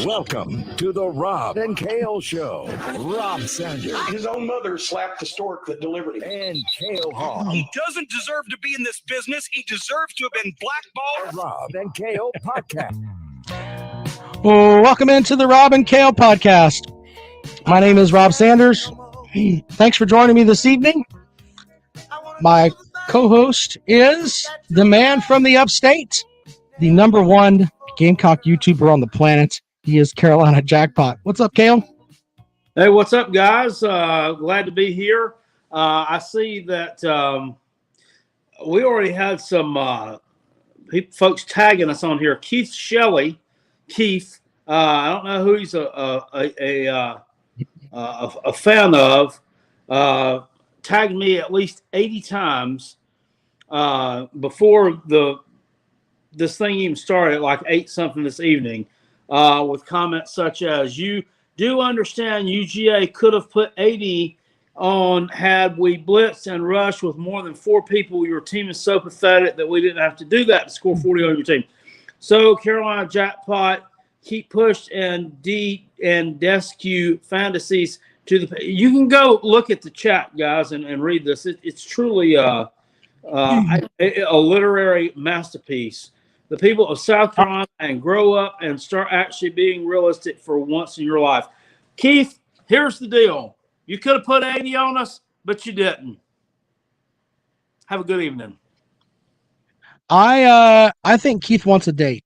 Welcome to the Rob and Kale Show. Rob Sanders. His own mother slapped the stork that delivered him. And Kale Hall. He doesn't deserve to be in this business. He deserves to have been blackballed. Rob and Kale Podcast. Well, welcome into the Rob and Kale Podcast. My name is Rob Sanders. Thanks for joining me this evening. My co-host is the man from the upstate, the number one Gamecock YouTuber on the planet. He is Carolina Jackpot. What's up, Kale? Hey, what's up, guys? Glad to be here. I see that we already had some folks tagging us on here. Keith Shelley, I don't know who he's a fan of. Tagged me at least 80 times before this thing even started at like 8 something this evening, with comments such as, "You do understand UGA could have put 80 on had we blitzed and rushed with more than 4 people. Your team is so pathetic that we didn't have to do that to score 40 on your team." So Carolina Jackpot, keep pushed and Descu fantasies to the. You can go look at the chat, guys, and read this. It's truly a literary masterpiece. The people of South Carolina, and grow up and start actually being realistic for once in your life. Keith, here's the deal. You could have put 80 on us, but you didn't. Have a good evening. I think Keith wants a date.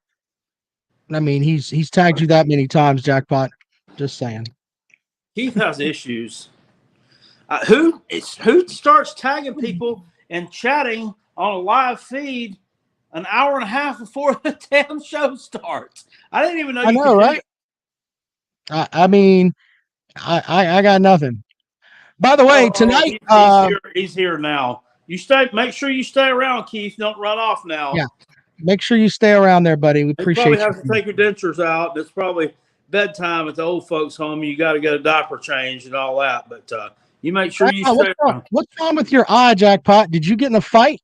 I mean, he's tagged you that many times, Jackpot. Just saying. Keith has issues. Who starts tagging people and chatting on a live feed an hour and a half before the damn show starts? I didn't even know. I know, right? I mean, I got nothing. By the way, tonight he's here now. You stay. Make sure you stay around, Keith. Don't run off now. Yeah, make sure you stay around there, buddy. We appreciate you. Probably have to take your dentures out. It's probably bedtime at the old folks' home. You got to get a diaper change and all that. But you make sure you stay around. What's wrong with your eye, Jackpot? Did you get in a fight?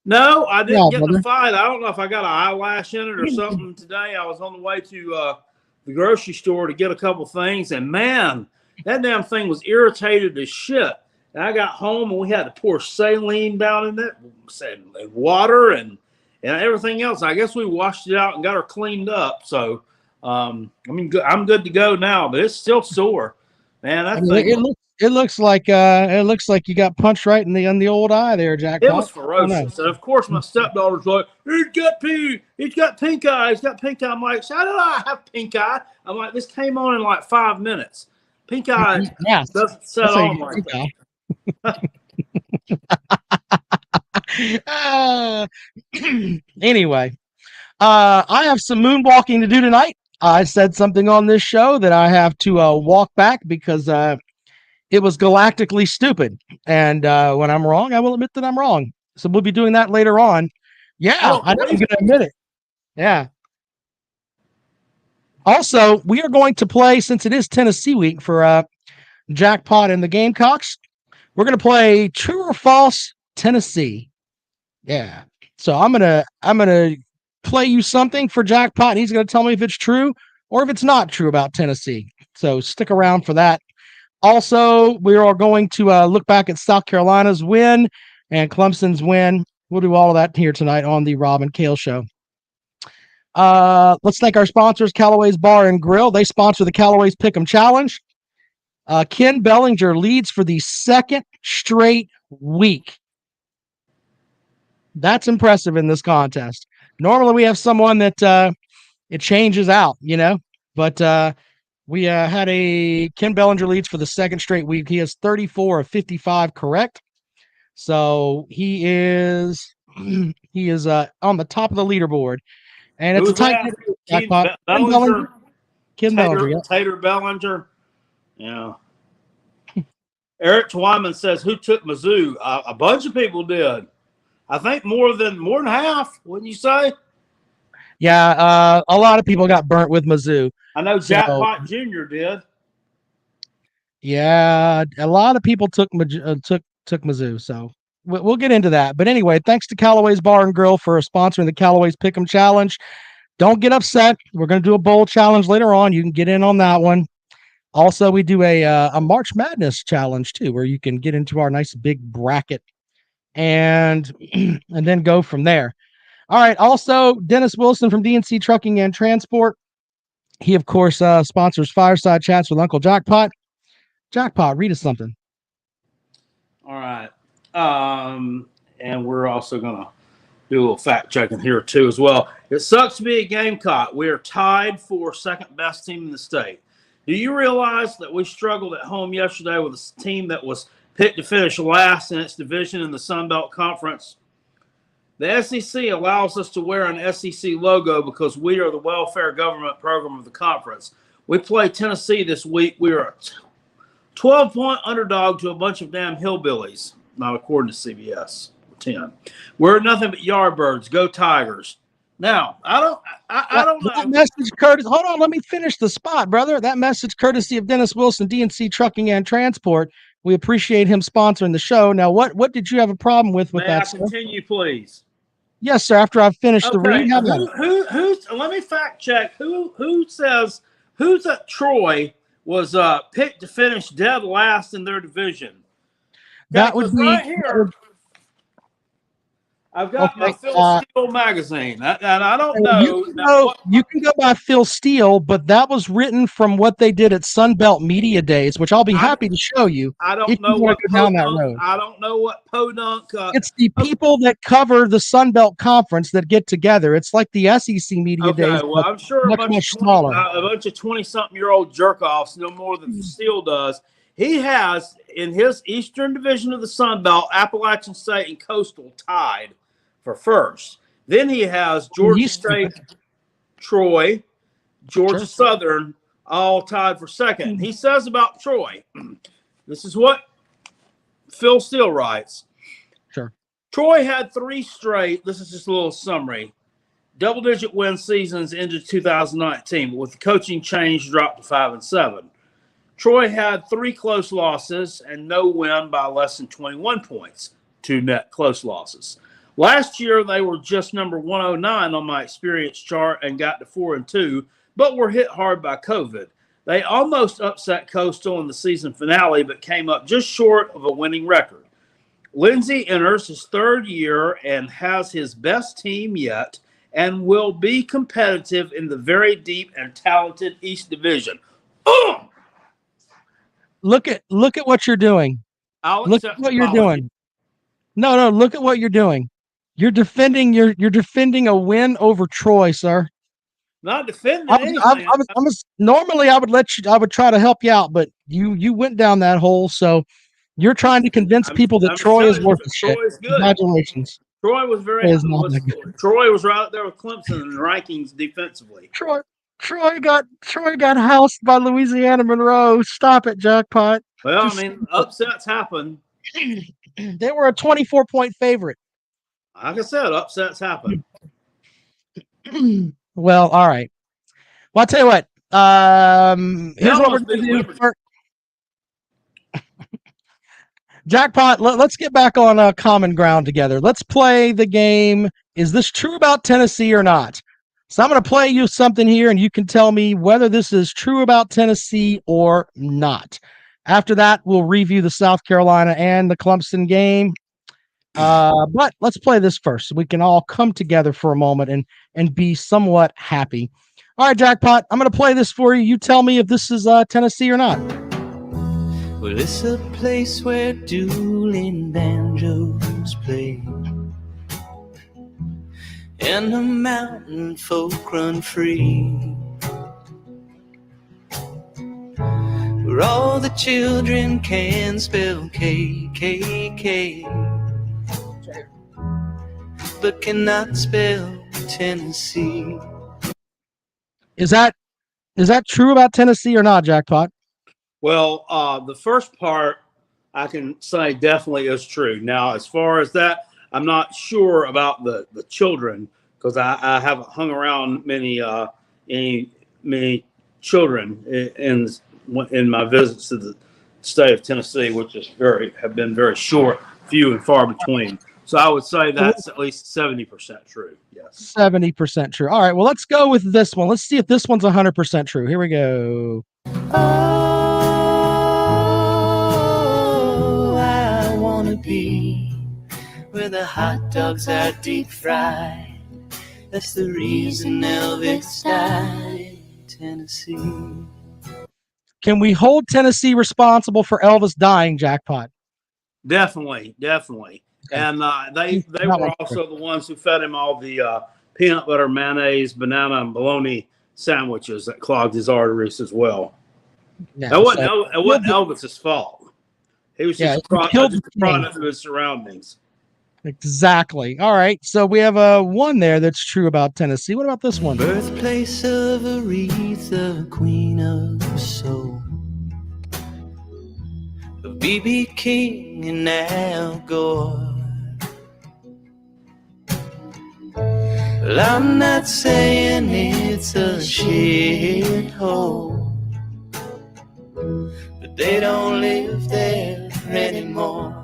No, I didn't get in a fight. I don't know if I got an eyelash in it or something today. I was on the way to the grocery store to get a couple things, and man, that damn thing was irritated as shit. And I got home, and we had to pour saline down in it, and water, and everything else. I guess we washed it out and got her cleaned up. So, I'm good to go now, but it's still sore, man. It looks like you got punched right in the old eye there, Jack. It was ferocious. And of course my stepdaughter's like, he's got pink eye. He's got pink eye. I'm like, how did I have pink eye? I'm like, this came on in like 5 minutes. Pink eye doesn't set on like that. Anyway, I have some moonwalking to do tonight. I said something on this show that I have to walk back because it was galactically stupid. And when I'm wrong, I will admit that I'm wrong. So we'll be doing that later on. Yeah, I'm going to admit it. Yeah. Also, we are going to play, since it is Tennessee week for Jackpot and the Gamecocks, we're going to play True or False Tennessee. Yeah. So I'm going to play you something for Jackpot, and he's going to tell me if it's true or if it's not true about Tennessee. So stick around for that. Also, we are going to look back at South Carolina's win and Clemson's win. We'll do all of that here tonight on the Rob and Kale Show. Let's thank our sponsors, Callaway's Bar and Grill. They sponsor the Callaway's Pick'em Challenge. Ken Bellinger leads for the second straight week. That's impressive in this contest. Normally, we have someone that it changes out, but we had a Ken Bellinger leads for the second straight week. He has 34 of 55 correct. So he is on the top of the leaderboard. And it's a tight jackpot. Ken Bellinger. Tater Bellinger. Yeah. Eric Twyman says, who took Mizzou? A bunch of people did. I think more than half, wouldn't you say? Yeah, a lot of people got burnt with Mizzou. I know Jackpot Jr. did. Yeah, a lot of people took Mizzou, so we'll get into that. But anyway, thanks to Callaway's Bar and Grill for sponsoring the Callaway's Pick'em Challenge. don't get upset. We're going to do a bowl challenge later on. You can get in on that one. Also, we do a March Madness challenge too, where you can get into our nice big bracket and and then go from there. All right. Also, Dennis Wilson from DNC Trucking and Transport. He, of course, sponsors Fireside Chats with Uncle Jackpot. Jackpot, read us something. All right. And we're also going to do a little fact checking here, too, as well. It sucks to be a Gamecock. We are tied for second best team in the state. Do you realize that we struggled at home yesterday with a team that was picked to finish last in its division in the Sun Belt Conference? The SEC allows us to wear an SEC logo because we are the welfare government program of the conference. We play Tennessee this week. We are a 12-point underdog to a bunch of damn hillbillies, not according to CBS. 10. We're nothing but yardbirds. Go Tigers. Now, I don't know. That message, Curtis. Hold on, let me finish the spot, brother. That message, courtesy of Dennis Wilson, DNC Trucking and Transport. We appreciate him sponsoring the show. Now, what did you have a problem with May that? I continue, please? Yes, sir. After I've finished the read, who's? Let me fact check. Who says who's at Troy was picked to finish dead last in their division? That would be right here. I've got my Phil Steele magazine, and I don't know. You can go by Phil Steele, but that was written from what they did at Sun Belt Media Days, which I'll be happy to show you. I don't know what down that road. I don't know what podunk. It's the people that cover the Sun Belt Conference that get together. It's like the SEC Media Days. Well, I'm sure a bunch of 20-something-year-old jerk-offs know more than Steele does. He has, in his Eastern Division of the Sun Belt, Appalachian State and Coastal tied for first. Then he has Georgia State, Troy, Georgia Southern, all tied for second. He says about Troy, this is what Phil Steele writes. Sure. Troy had 3 straight, this is just a little summary, double-digit win seasons into 2019, but with the coaching change, dropped to 5-7. Troy had 3 close losses and no win by less than 21 points, 2 net close losses. Last year, they were just number 109 on my experience chart and got to 4-2, but were hit hard by COVID. They almost upset Coastal in the season finale, but came up just short of a winning record. Lindsey enters his 3rd year and has his best team yet and will be competitive in the very deep and talented East Division. Look at what you're doing. Look at what you're doing. No, look at what you're doing. You're defending a win over Troy, sir. Not defending anything. Normally I would try to help you out, but you went down that hole, so you're trying to convince people that Troy is worth a shit. Troy is good. Congratulations. Troy was Troy was right there with Clemson in the rankings defensively. Troy got housed by Louisiana Monroe. Stop it, Jackpot. Well, upsets happen. They were a 24-point favorite. Like I said, upsets happen. Well, all right. Well, I'll tell you what. Here's what we're going to do. Jackpot, let's get back on common ground together. Let's play the game. Is this true about Tennessee or not? So I'm going to play you something here, and you can tell me whether this is true about Tennessee or not. After that, we'll review the South Carolina and the Clemson game. But let's play this first so we can all come together for a moment and be somewhat happy. All right, Jackpot, I'm going to play this for you. You tell me if this is Tennessee or not. Well, it's a place where dueling banjos play, and the mountain folk run free, where all the children can spell KKK, but cannot spell Tennessee. Is that true about Tennessee or not, Jackpot? Well, the first part I can say definitely is true. Now, as far as that, I'm not sure about the children because I haven't hung around many children in my visits to the state of Tennessee, which have been very short, few and far between. So I would say that's at least 70% true. Yes. 70% true. All right. Well, let's go with this one. Let's see if this one's 100% true. Here we go. Oh, I wanna be where the hot dogs are deep fried. That's the reason Elvis died in Tennessee. Can we hold Tennessee responsible for Elvis dying, Jackpot? Definitely. Okay. And they were also the ones who fed him all the peanut butter, mayonnaise, banana, and bologna sandwiches that clogged his arteries as well. Yeah, It wasn't Elvis's fault. He was just a product of his surroundings. Exactly. All right. So we have one there that's true about Tennessee. What about this one? Birthplace of Aretha, queen of soul. B.B. King and Al Gore. Well, I'm not saying it's a shithole, but they don't live there anymore.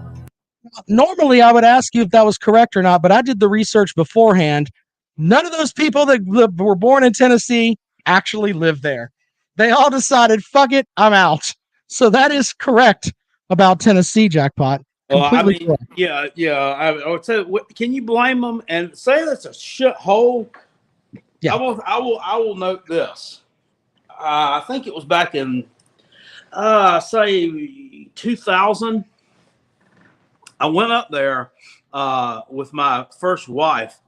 Normally, I would ask you if that was correct or not, but I did the research beforehand. None of those people that were born in Tennessee actually live there. They all decided, fuck it, I'm out. So that is correct about Tennessee, Jackpot. Well, I mean, correct. yeah. I would say, can you blame them and say that's a shithole? Yeah. I will note this. I think it was back in, say 2000. I went up there with my first wife,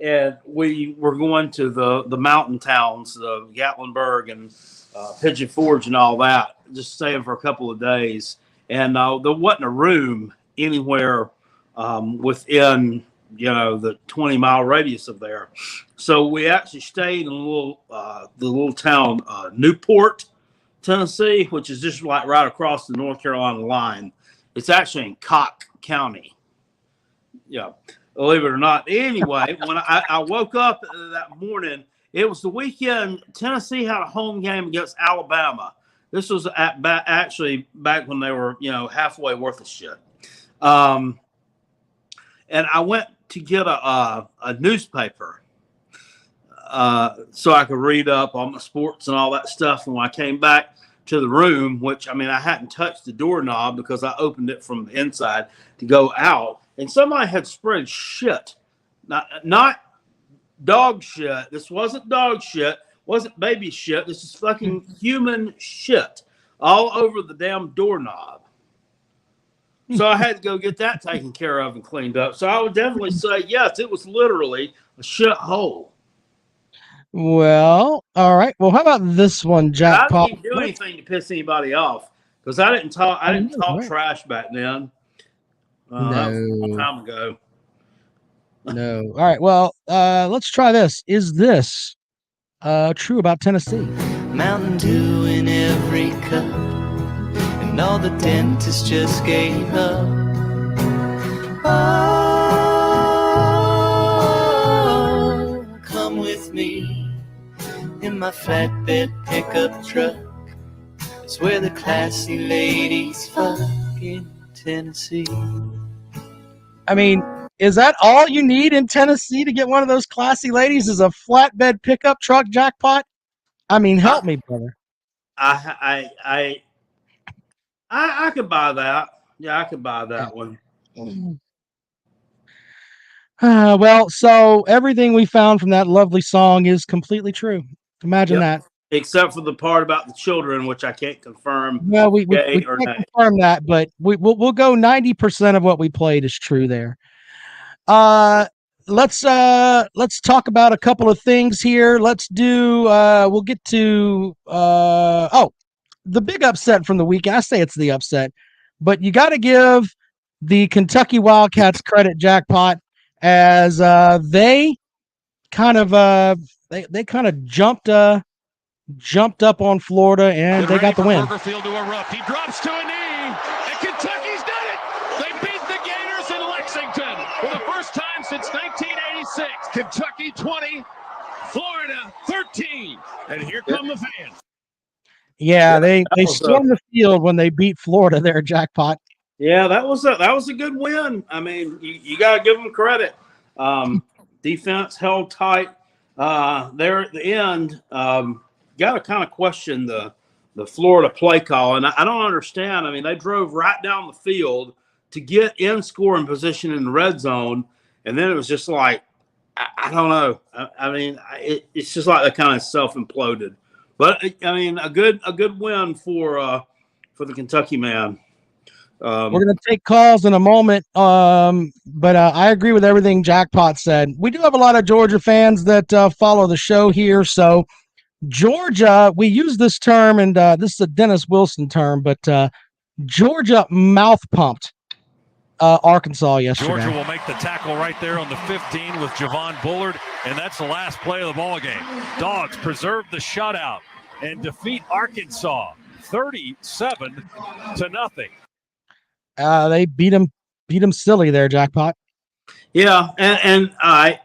and we were going to the mountain towns, the Gatlinburg and Pigeon Forge and all that, just staying for a couple of days. And there wasn't a room anywhere within, the 20-mile radius of there. So we actually stayed in the little town, Newport, Tennessee, which is just like right across the North Carolina line. It's actually in Cock County. Yeah, believe it or not. Anyway, when I woke up that morning, it was the weekend. Tennessee had a home game against Alabama. This was actually back when they were, halfway worth of shit. And I went to get a newspaper so I could read up on the sports and all that stuff. And when I came back to the room, which, I hadn't touched the doorknob because I opened it from the inside to go out, and somebody had spread shit, not dog shit. This wasn't dog shit, wasn't baby shit. This is fucking human shit all over the damn doorknob. So I had to go get that taken care of and cleaned up. So I would definitely say, yes, it was literally a shit hole. Well, all right. Well, how about this one, Jackpot? I didn't do anything to piss anybody off because I didn't talk trash back then. No. That was a long time ago. No. All right. Well, let's try this. Is this true about Tennessee? Mountain Dew in every cup, and all the dentists just gave up. Oh, come with me in my flatbed pickup truck. It's where the classy ladies fuck in Tennessee. Is that all you need in Tennessee to get one of those classy ladies? Is a flatbed pickup truck, Jackpot? Help me, brother. I could buy that. Yeah, I could buy that one. Well, so everything we found from that lovely song is completely true. Imagine that. Except for the part about the children, which I can't confirm. Well, we can't confirm that, but we'll go 90% of what we played is true there. Let's talk about a couple of things here. Let's do we'll get to the big upset from the week. I say it's the upset, but you got to give the Kentucky Wildcats credit, Jackpot, as they kind of jumped up on Florida and they got the win. Field to erupt. He drops to a knee, and Kentucky's done it. They beat the Gators in Lexington for the first time since 1986. Kentucky 20, Florida 13, and here come the fans. Yeah, they stormed the field when they beat Florida there, Jackpot. Yeah, that was a good win. I mean, you got to give them credit. Defense held tight there at the end. Got to kind of question the Florida play call, and I don't understand. I mean, they drove right down the field to get in scoring position in the red zone, and then it was just like, I don't know. I mean, it's just like they kind of self imploded. But I mean, a good win for the Kentucky man. We're going to take calls in a moment, but I agree with everything Jackpot said. We do have a lot of Georgia fans that follow the show here. So Georgia, we use this term, and this is a Dennis Wilson term, but Georgia mouth pumped Arkansas yesterday. Georgia will make the tackle right there on the 15 with Javon Bullard, and that's the last play of the ball game. Dogs preserve the shutout and defeat Arkansas 37-0. They beat him silly there, Jackpot. Yeah, and I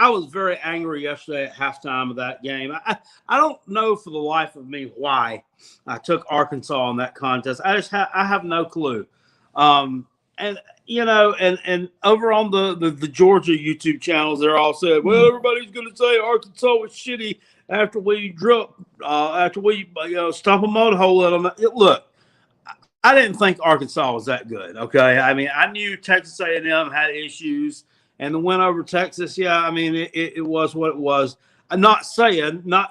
was very angry yesterday at halftime of that game. I don't know for the life of me why I took Arkansas in that contest. I have no clue. And you know, and over on the Georgia YouTube channels, they're all saying, well, everybody's going to say Arkansas was shitty after we stomp a mud hole in them. Look, I didn't think Arkansas was that good. Okay, I mean, I knew Texas A&M had issues, and the win over Texas, yeah, I mean, it was what it was. I'm not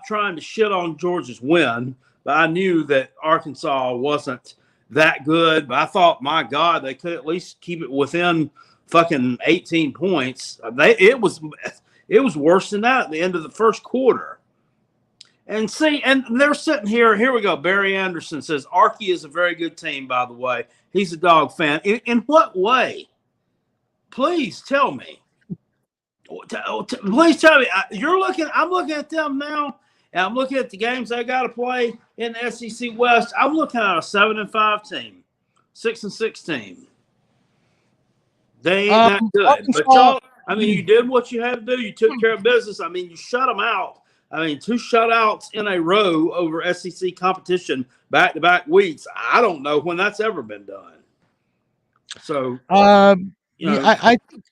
trying to shit on Georgia's win, but I knew that Arkansas wasn't that good. But I thought, my God, they could at least keep it within fucking 18 points. It was worse than that at the end of the first quarter. And see, and they're sitting here. Here we go. Barry Anderson says, Arky is a very good team, by the way. He's a dog fan. In what way? Please tell me. Please tell me. I'm looking at them now, and I'm looking at the games they got to play in the SEC West. I'm looking at a 7-5 team, 6-6 team. They ain't that good. Arkansas, but y'all, I mean, you did what you had to do. You took care of business. I mean, you shut them out. I mean, 2 shutouts in a row over SEC competition back-to-back weeks. I don't know when that's ever been done. So, I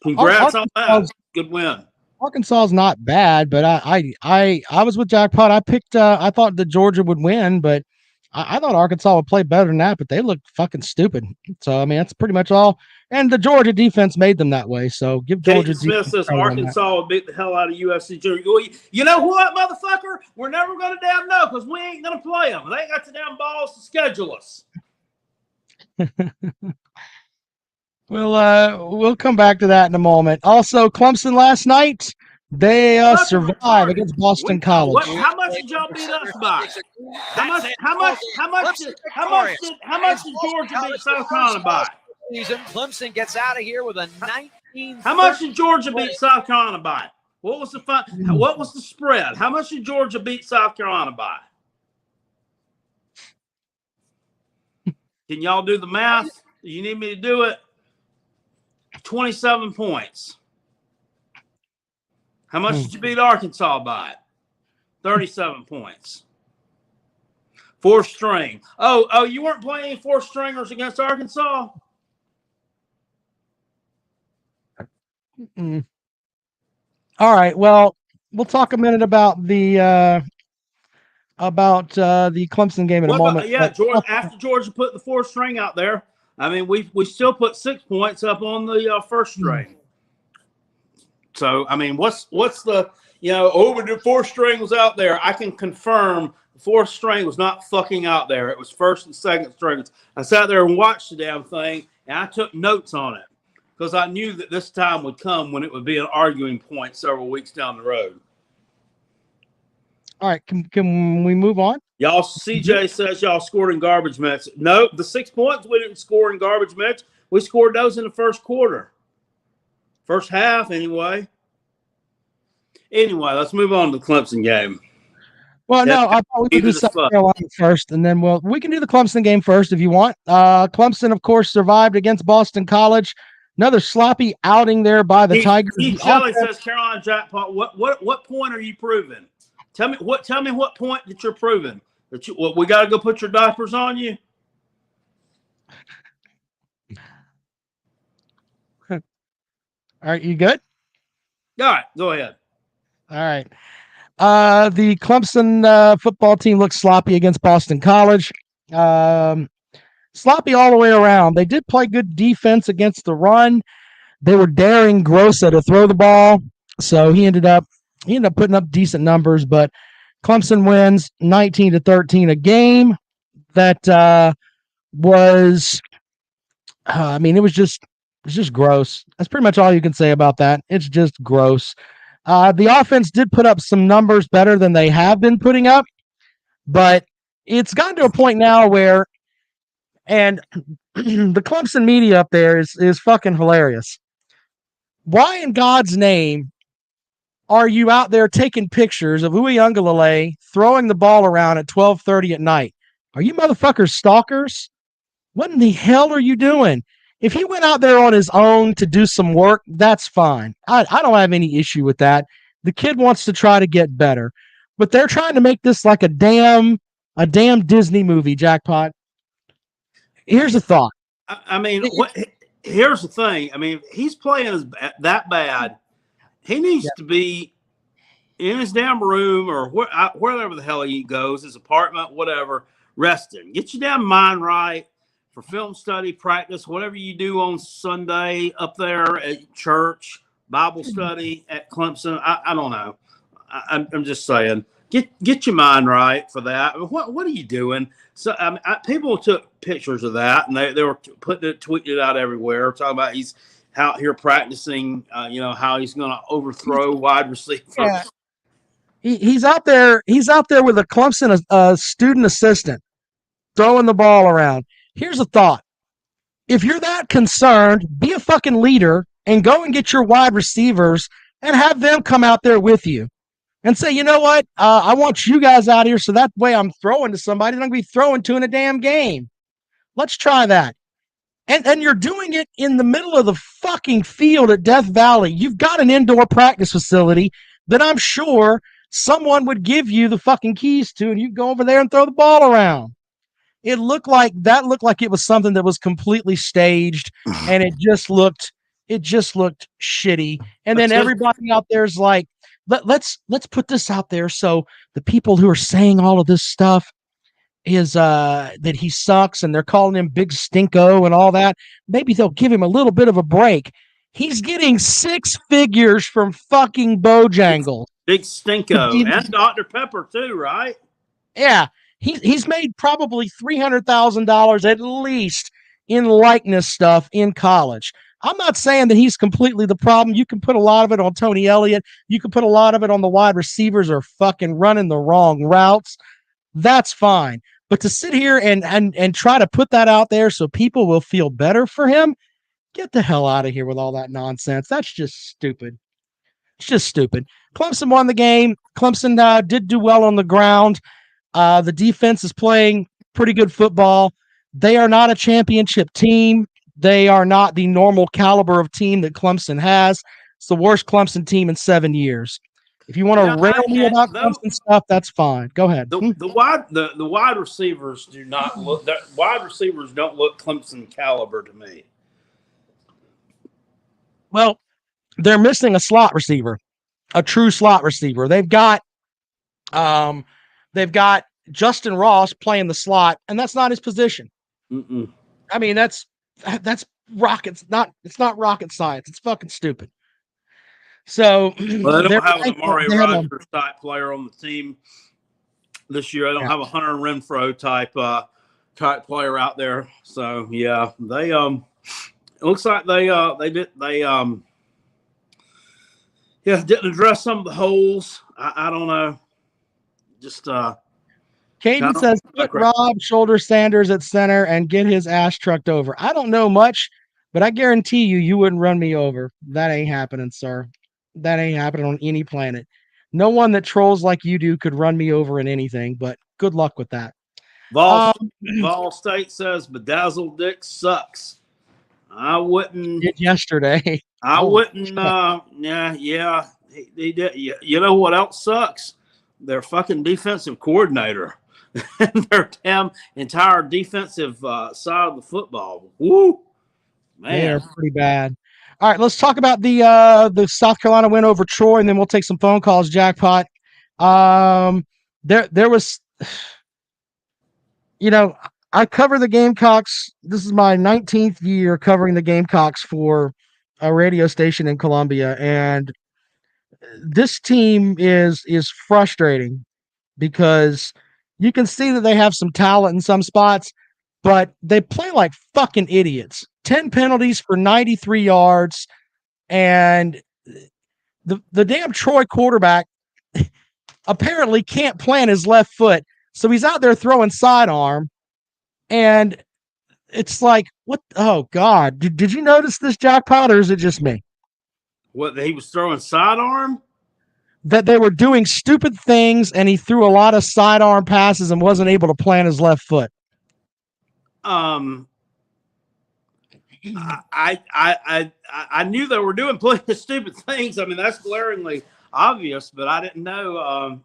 congrats on that. Good win. Arkansas is not bad, but I was with Jackpot. I picked. I thought that Georgia would win, but I thought Arkansas would play better than that. But they looked fucking stupid. So I mean, that's pretty much all. And the Georgia defense made them that way. So give Georgia. Smith says Arkansas will beat the hell out of USC. You know what, motherfucker? We're never going to damn know because we ain't going to play them. They ain't got the damn balls to schedule us. We'll come back to that in a moment. Also, Clemson last night, they survived against Boston College. How much did y'all beat us by? How much did Georgia beat South Carolina by? Clemson gets out of here with a 19. How much did Georgia beat South Carolina by? What was the spread? How much did Georgia beat South Carolina by? Can y'all do the math? You need me to do it? 27 points. How much did you beat Arkansas by? 37 points. 4th string. Oh, you weren't playing any 4th stringers against Arkansas? Mm-mm. All right. Well, we'll talk a minute about the Clemson game in a moment. Georgia, after Georgia put the 4th string out there, I mean, we still put 6 points up on the 1st string. So I mean, what's the the 4th string was out there? I can confirm the 4th string was not fucking out there. It was 1st and 2nd strings. I sat there and watched the damn thing, and I took notes on it. Because I knew that this time would come when it would be an arguing point several weeks down the road. All right, can we move on? Y'all, CJ says y'all scored in garbage minutes. No, the 6 points we didn't score in garbage minutes. We scored those in the first quarter. First half, anyway. Anyway, let's move on to the Clemson game. Well, no, I thought we could do South Carolina first, and then we can do the Clemson game first if you want. Clemson, of course, survived against Boston College. Another sloppy outing there by the Tigers. Keith Shelley says Carolina Jackpot. What point are you proving? Tell me what point that you're proving. We got to go put your diapers on you. All right, you good? All right, go ahead. All right. The Clemson football team looked sloppy against Boston College. Sloppy all the way around. They did play good defense against the run. They were daring Grossa to throw the ball, so he ended up putting up decent numbers. But Clemson wins 19-13, a game that was, it was just gross. That's pretty much all you can say about that. It's just gross. The offense did put up some numbers better than they have been putting up, but it's gotten to a point now where, and the Clemson media up there is fucking hilarious. Why in God's name are you out there taking pictures of Uiagalelei throwing the ball around at 12:30 at night? Are you motherfuckers stalkers? What in the hell are you doing? If he went out there on his own to do some work, that's fine. I don't have any issue with that. The kid wants to try to get better, but they're trying to make this like a damn Disney movie, Jackpot. Here's a thought. Here's the thing. If he's playing that bad, he needs to be in his damn room or wherever the hell he goes, his apartment, whatever, resting. Get your damn mind right for film study, practice, whatever you do on Sunday up there at church, Bible study at Clemson. I don't know. I'm just saying, get your mind right for that. What are you doing? So people took pictures of that and they were tweeting it out everywhere, talking about he's out here practicing, how he's going to overthrow wide receivers. Yeah. He's out there with a Clemson student assistant throwing the ball around. Here's a thought. If you're that concerned, be a fucking leader and go and get your wide receivers and have them come out there with you and say, you know what? I want you guys out here so that way I'm throwing to somebody that I'm going to be throwing to in a damn game. Let's try that. And you're doing it in the middle of the fucking field at Death Valley. You've got an indoor practice facility that I'm sure someone would give you the fucking keys to, and you go over there and throw the ball around. It looked like it was something that was completely staged, and it just looked shitty. And then everybody out there is like, let's put this out there so the people who are saying all of this stuff is that he sucks and they're calling him Big Stinko and all that, maybe they'll give him a little bit of a break. He's getting 6 figures from fucking Bojangles. Big Stinko and Dr. Pepper too, right? Yeah. He's made probably $300,000 at least in likeness stuff in college. I'm not saying that he's completely the problem. You can put a lot of it on Tony Elliott. You can put a lot of it on the wide receivers or fucking running the wrong routes. That's fine. But to sit here and try to put that out there so people will feel better for him, get the hell out of here with all that nonsense. That's just stupid. It's just stupid. Clemson won the game. Clemson did do well on the ground. The defense is playing pretty good football. They are not a championship team. They are not the normal caliber of team that Clemson has. It's the worst Clemson team in 7 years. If you want to rail me about Clemson stuff, that's fine. Go ahead. The wide receivers do not look. The wide receivers don't look Clemson caliber to me. Well, they're missing a slot receiver, a true slot receiver. They've got Justin Ross playing the slot, and that's not his position. Mm-mm. That's rockets. It's not rocket science. It's fucking stupid. So they don't have an Amari Rodgers type player on the team this year. They don't have a Hunter Renfrow type player out there. So yeah, they it looks like they didn't address some of the holes. I don't know. Just Caden says put Rob Shoulder Sanders at center and get his ass trucked over. I don't know much, but I guarantee you wouldn't run me over. That ain't happening, sir. That ain't happening on any planet. No one that trolls like you do could run me over in anything, but good luck with that. Vol State says Bedazzled Dick sucks. I wouldn't. Yesterday. I wouldn't. Yeah. He did. You know what else sucks? Their fucking defensive coordinator. their damn entire defensive side of the football. Woo, They are man. pretty bad. All right, let's talk about the South Carolina win over Troy, and then we'll take some phone calls. Jackpot. There was, I cover the Gamecocks. This is my 19th year covering the Gamecocks for a radio station in Columbia, and this team is frustrating because you can see that they have some talent in some spots, but they play like fucking idiots. 10 penalties for 93 yards, and the damn Troy quarterback apparently can't plant his left foot, so he's out there throwing sidearm, and it's like, what? Oh God! Did you notice this, Jackpot, or is it just me? What, he was throwing sidearm? That they were doing stupid things, and he threw a lot of sidearm passes and wasn't able to plant his left foot. I knew they were doing plenty of stupid things. I mean, that's glaringly obvious, but I didn't know. I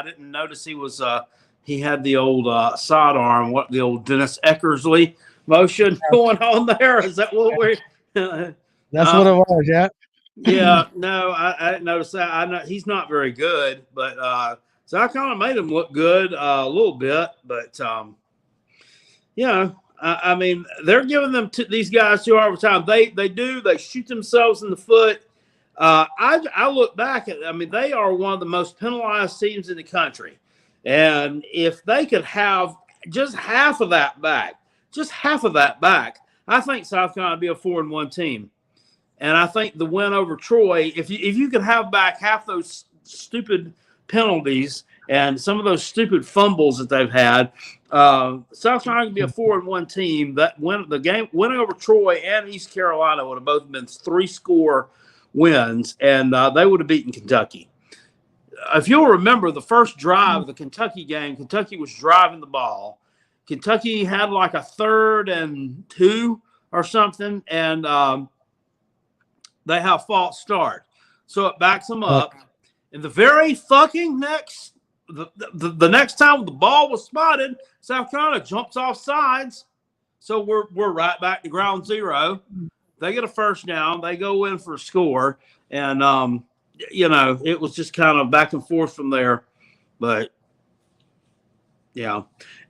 didn't notice he had the old sidearm, the old Dennis Eckersley motion going on there. Is that what we're? That's what it was, yeah. Yeah, no, I didn't notice that. I know he's not very good, but so I kind of made him look good a little bit, but I mean, they're giving them these guys 2 overtime. They shoot themselves in the foot. I look back at, I mean, they are one of the most penalized teams in the country, and if they could have just half of that back, I think South Carolina would be a 4-1 team. And I think the win over Troy, if you could have back half those stupid penalties and some of those stupid fumbles that they've had, South Carolina could be a 4-1 team. That win over Troy and East Carolina would have both been 3-score wins, and they would have beaten Kentucky. If you'll remember the first drive of the Kentucky game, Kentucky was driving the ball. Kentucky had like a 3rd and 2 or something, and they have a false start. So it backs them up. And the very fucking next the next time the ball was spotted, South Carolina jumps off sides. So we're right back to ground zero. They get a first down. They go in for a score. And, it was just kind of back and forth from there. But, yeah.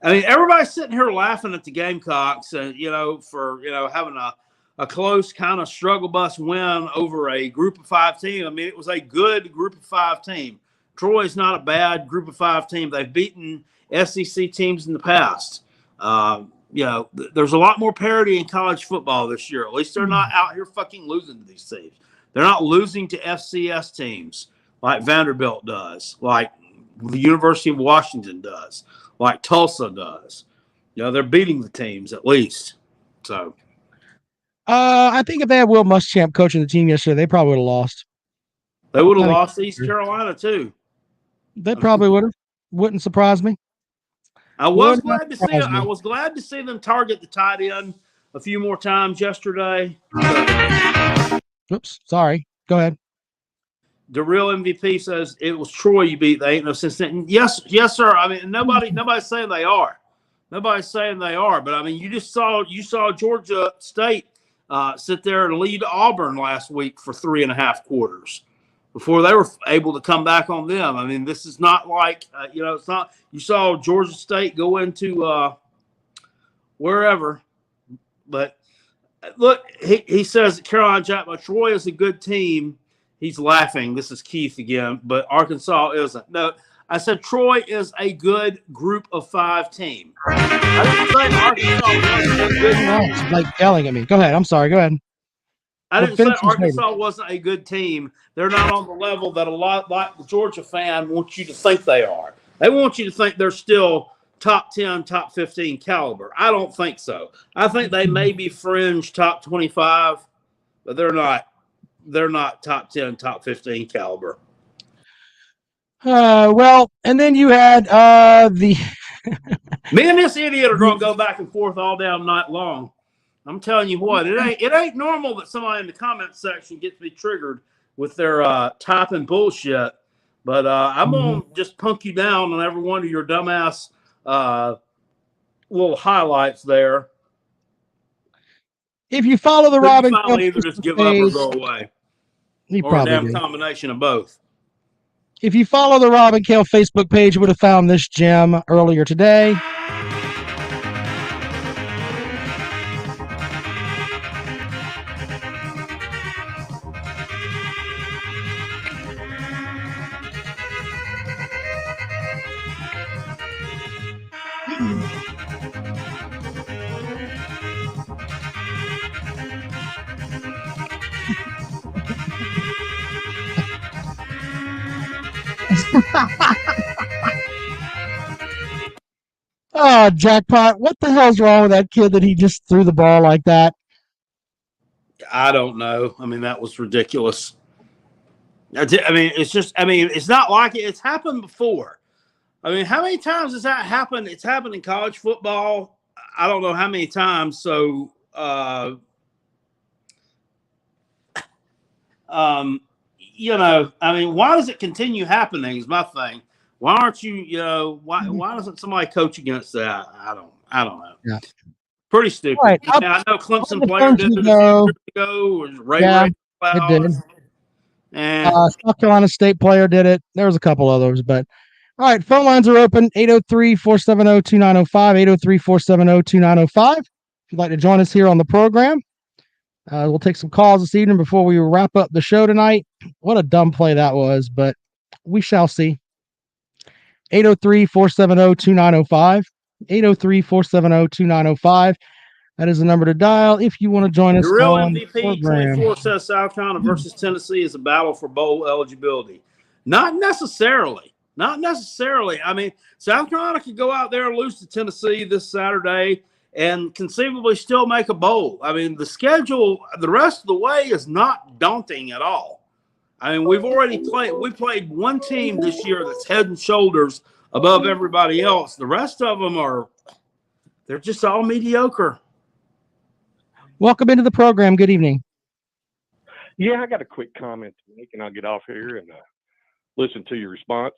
I mean, everybody's sitting here laughing at the Gamecocks, for having a close kind of struggle bus win over a group of 5 team. I mean, it was a good group of 5 team. Troy's not a bad group of 5 team. They've beaten SEC teams in the past. There's a lot more parity in college football this year. At least they're not out here fucking losing to these teams. They're not losing to FCS teams like Vanderbilt does, like the University of Washington does, like Tulsa does. They're beating the teams at least. So. I think if they had Will Muschamp coaching the team yesterday, they probably would have lost. They would have lost to East Carolina too. They probably would have. Wouldn't surprise me. I was glad to see them target the tight end a few more times yesterday. Oops, sorry. Go ahead. The real MVP says it was Troy you beat. They ain't no Cincinnati. Yes, sir. I mean, nobody's saying they are. Nobody's saying they are, but I mean, you saw Georgia State sit there and lead Auburn last week for 3.5 quarters before they were able to come back on them. I mean, this is not like it's not. You saw Georgia State go into wherever, but look, he says Carolina Jackpot Troy is a good team. He's laughing. This is Keith again, but Arkansas isn't. No. I said Troy is a good group of 5 team. I didn't say Arkansas wasn't a good team. It's like yelling at me. Go ahead. I'm sorry. Go ahead. I didn't say Arkansas wasn't a good team. They're not on the level that a lot like the Georgia fan wants you to think they are. They want you to think they're still top 10, top 15 caliber. I don't think so. I think they may be fringe top 25, but they're not. They're not top 10, top 15 caliber. Well, and then you had the me and this idiot are going to go back and forth all damn night long. I'm telling you what, it ain't normal that somebody in the comment section gets me triggered with their typing bullshit. But I'm going to just punk you down on every one of your dumbass little highlights there. If you follow the But Robin you Kale finally either just give up or page, go away. he Or a probably damn did. combination of both. If you follow the Robin Kale Facebook page, you would have found this gem earlier today. Oh, jackpot. What the hell's wrong with that kid that he just threw the ball like that? I don't know. I mean, that was ridiculous. I mean, it's not like it. It's happened before. I mean, how many times has that happened? It's happened in college football. I don't know how many times. So, I mean, why does it continue happening is my thing. Why aren't you, why doesn't somebody coach against that? I don't know. Yeah. Pretty stupid. Right. I know Clemson the player did it a few years ago. Or Ray Yeah, Ray it did. And South Carolina State player did it. There was a couple others, but all right, phone lines are open 803-470-2905, 803-470-2905. If you'd like to join us here on the program, we'll take some calls this evening before we wrap up the show tonight. What a dumb play that was, but we shall see. 803-470-2905, 803-470-2905. That is the number to dial if you want to join us the real on MVP the program. 24 says South Carolina versus Tennessee is a battle for bowl eligibility. Not necessarily. Not necessarily. I mean, South Carolina could go out there and lose to Tennessee this Saturday and conceivably still make a bowl. I mean, the schedule the rest of the way is not daunting at all. I mean, we played one team this year that's head and shoulders above everybody else. The rest of them they're just all mediocre. Welcome into the program. Good evening. Yeah, I got a quick comment to make, and I'll get off here and listen to your response.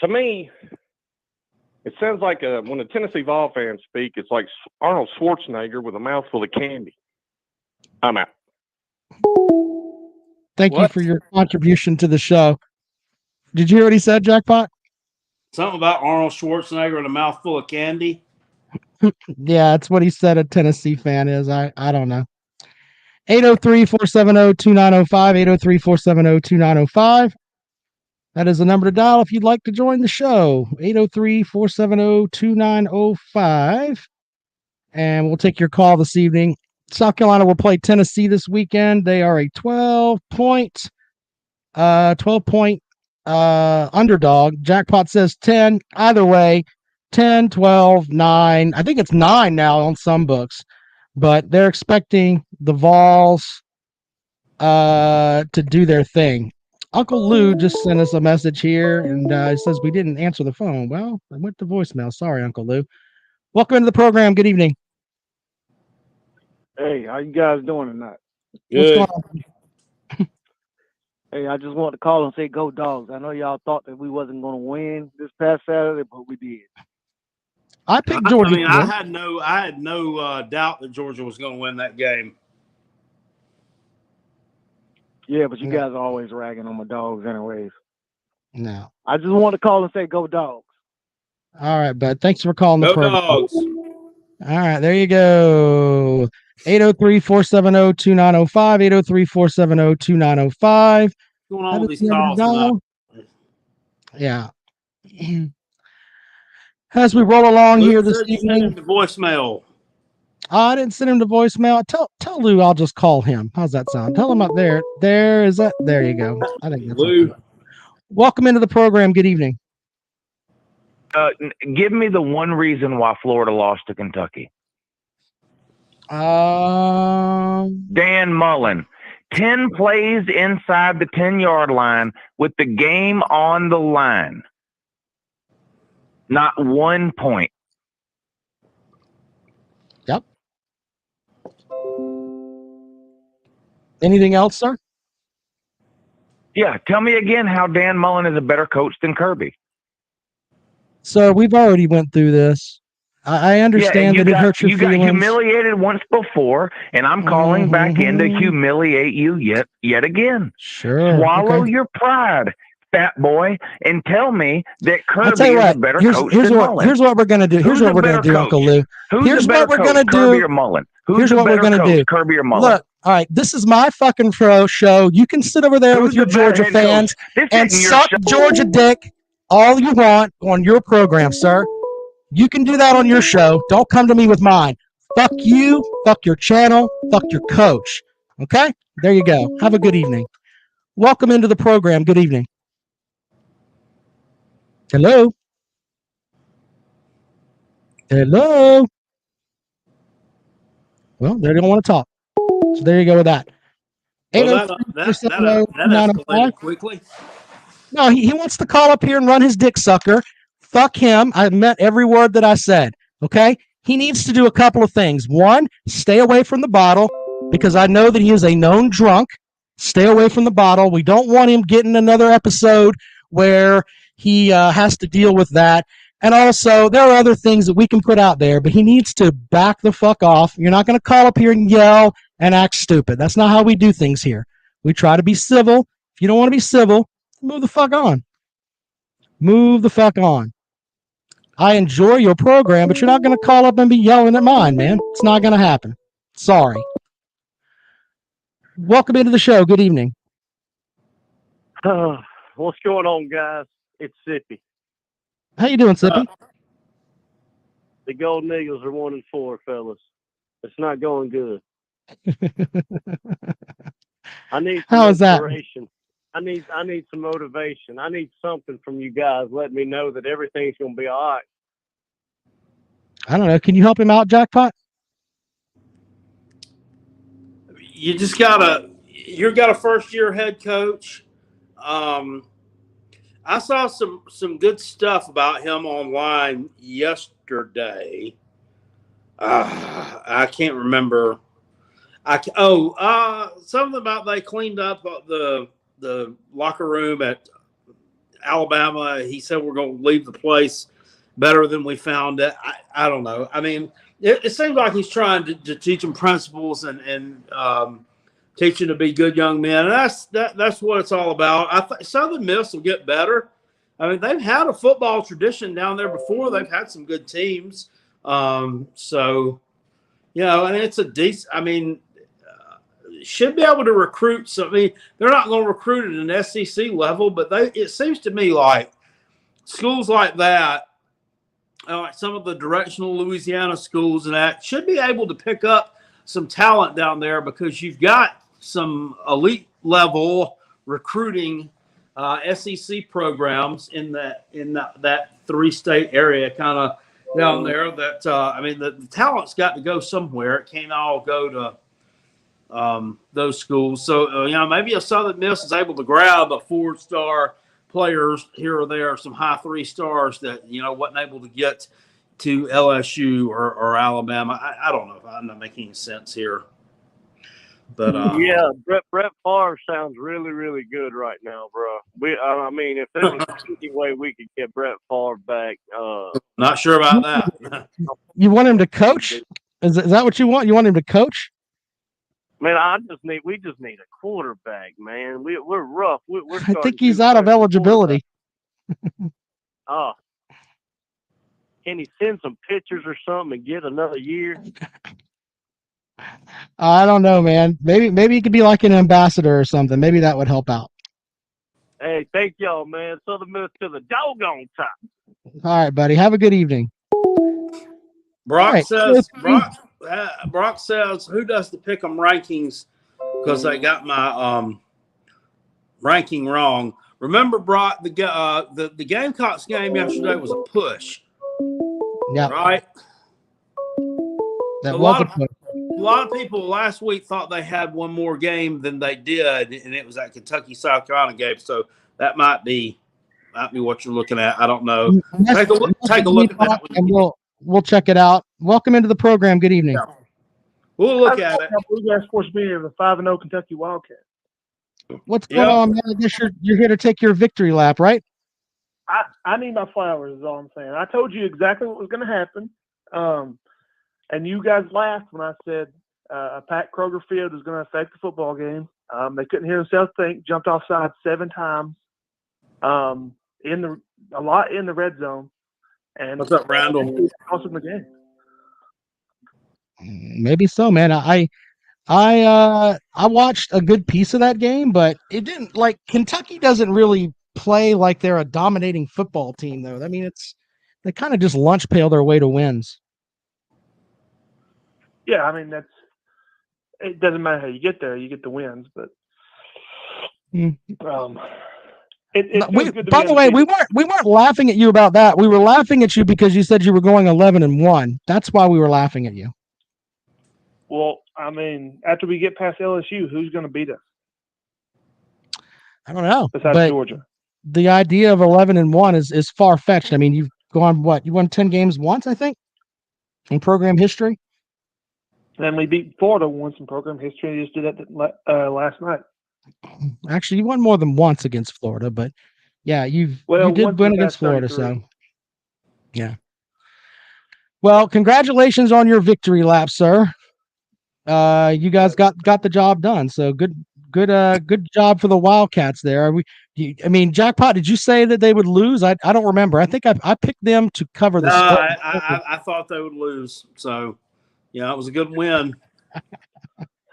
To me, it sounds like when the Tennessee Vol fans speak, it's like Arnold Schwarzenegger with a mouthful of candy. I'm out. Thank you for your contribution to the show. Did you hear what he said, Jackpot? Something about Arnold Schwarzenegger and a mouthful of candy. Yeah, that's what he said a Tennessee fan is. I don't know. 803-470-2905, 803-470-2905. That is the number to dial if you'd like to join the show. 803-470-2905. And we'll take your call this evening. South Carolina will play Tennessee this weekend. They are a 12-point underdog. Jackpot says 10. Either way, 10, 12, 9. I think it's 9 now on some books. But they're expecting the Vols to do their thing. Uncle Lou just sent us a message here, and it says we didn't answer the phone. Well, I went to voicemail. Sorry, Uncle Lou. Welcome into the program. Good evening. Hey, how you guys doing tonight? Good. What's going on? Hey, I just wanted to call and say go Dogs. I know y'all thought that we wasn't going to win this past Saturday, but we did. I picked Georgia. I mean, I had no doubt that Georgia was going to win that game. Yeah, but you guys are always ragging on my Dogs anyways. No. I just want to call and say go Dogs. All right, bud. Thanks for calling the Go program. Dogs. All right, there you go. 803-470-2905, 803-470-2905. What's going on with these calls tonight? Yeah. As we roll along Luke here this said you evening. sent him to voicemail. I didn't send him to voicemail. Tell Lou I'll just call him. How's that sound? Tell him up there. There you go. I think that's Lou. okay. Welcome into the program. Good evening. Give me the one reason why Florida lost to Kentucky. Dan Mullen. 10 plays inside the 10-yard line with the game on the line. Not 1 point. Yep. Anything else, sir? Yeah, tell me again how Dan Mullen is a better coach than Kirby. So we've already went through this. I understand that it hurts your feelings. You got humiliated once before, and I'm calling back in to humiliate you yet again. Sure. Swallow your pride, fat boy, and tell me that Kirby is a better coach than Mullen. Here's what we're going to do. Here's what we're going to do, Uncle Lou. Here's what we're going to do. Kirby or Mullen? Here's what we're going to do. Kirby or Mullen? Look, all right, this is my fucking show. You can sit over there with your Georgia fans and suck Georgia dick all you want on your program, sir. You can do that on your show. Don't come to me with mine. Fuck you, fuck your channel, fuck your coach. Okay? There you go. Have a good evening. Welcome into the program. Good evening. Hello? Hello? Well, they don't want to talk. So there you go with that. Well, that escalated quickly. No, he wants to call up here and run his dick sucker. Fuck him. I meant every word that I said. Okay? He needs to do a couple of things. One, stay away from the bottle because I know that he is a known drunk. Stay away from the bottle. We don't want him getting another episode where he has to deal with that. And also, there are other things that we can put out there, but he needs to back the fuck off. You're not going to call up here and yell and act stupid. That's not how we do things here. We try to be civil. If you don't want to be civil, move the fuck on. Move the fuck on. I enjoy your program, but you're not going to call up and be yelling at mine, man. It's not going to happen. Sorry. Welcome into the show. Good evening. What's going on, guys? It's Sippy. How you doing, Sippy? The Golden Eagles are 1-4, fellas. It's not going good. I need some inspiration. I need some motivation. I need something from you guys. Let me know that everything's going to be all right. I don't know. Can you help him out, Jackpot? You just you've got a first-year head coach. I saw some good stuff about him online yesterday. I can't remember. Something about they cleaned up the locker room at Alabama. He said we're going to leave the place better than we found it. I don't know. I mean, it seems like he's trying to teach them principles and teach them to be good young men. And that's what it's all about. I think Southern Miss will get better. I mean, they've had a football tradition down there before. They've had some good teams. So, you know, and it's a decent, I mean, should be able to recruit some. I mean, they're not going to recruit at an SEC level, but it seems to me like schools like that, like some of the directional Louisiana schools and that, should be able to pick up some talent down there because you've got some elite level recruiting SEC programs in that 3-state area kind of down there that I mean the talent's got to go somewhere. It can't all go to those schools. So you know, maybe if Southern Miss is able to grab a 4-star players here or there, some high 3 stars that, you know, wasn't able to get to LSU or Alabama. I don't know if I'm not making any sense here. But yeah, Brett Favre sounds really, really good right now, bro. I mean, if there was any way we could get Brett Favre back, not sure about that. You want him to coach? Is that what you want? You want him to coach? Man, we just need a quarterback, man. We're rough. We're I think he's out of eligibility. Oh, can he send some pictures or something and get another year? I don't know, man. Maybe he could be like an ambassador or something. Maybe that would help out. Hey, thank y'all, man. Southern Miss to the doggone top. All right, buddy. Have a good evening. Brock says, who does the pick'em rankings? Because I got my ranking wrong. Remember, Brock, the Gamecocks game yesterday was a push. Yeah. Right? That was a push. A lot of people last week thought they had one more game than they did, and it was that Kentucky-South Carolina game. So that might be what you're looking at. I don't know. Take a look at that. And we'll check it out. Welcome into the program. Good evening. Yeah. We'll look at it. Blue Guys Sports Media, the 5-0 Kentucky Wildcats. What's going on, man? I guess you're here to take your victory lap, right? I need my flowers is all I'm saying. I told you exactly what was going to happen. And you guys laughed when I said a packed Kroger field is going to affect the football game. They couldn't hear themselves think, jumped offside 7 times, a lot in the red zone. And what's up, Randall? Cost them the game. Maybe so, man. I watched a good piece of that game, but it didn't like Kentucky doesn't really play like they're a dominating football team, though. I mean, they kind of just lunch pail their way to wins. Yeah, I mean it doesn't matter how you get there, you get the wins, but by the way, we weren't laughing at you about that. We were laughing at you because you said you were going 11-1. That's why we were laughing at you. Well, I mean, after we get past LSU, who's going to beat us? I don't know. Besides Georgia. The idea of 11-1 is far fetched. I mean, you've gone what? You won 10 games once, I think, in program history. Then we beat Florida once in program history. You just did that last night. Actually, you won more than once against Florida, but yeah, you did win against Florida, so yeah. Well, congratulations on your victory lap, sir. You guys got the job done. So good job for the Wildcats there. I mean, Jackpot, did you say that they would lose? I don't remember. I think I picked them to cover the spread. I thought they would lose. So, yeah, it was a good win.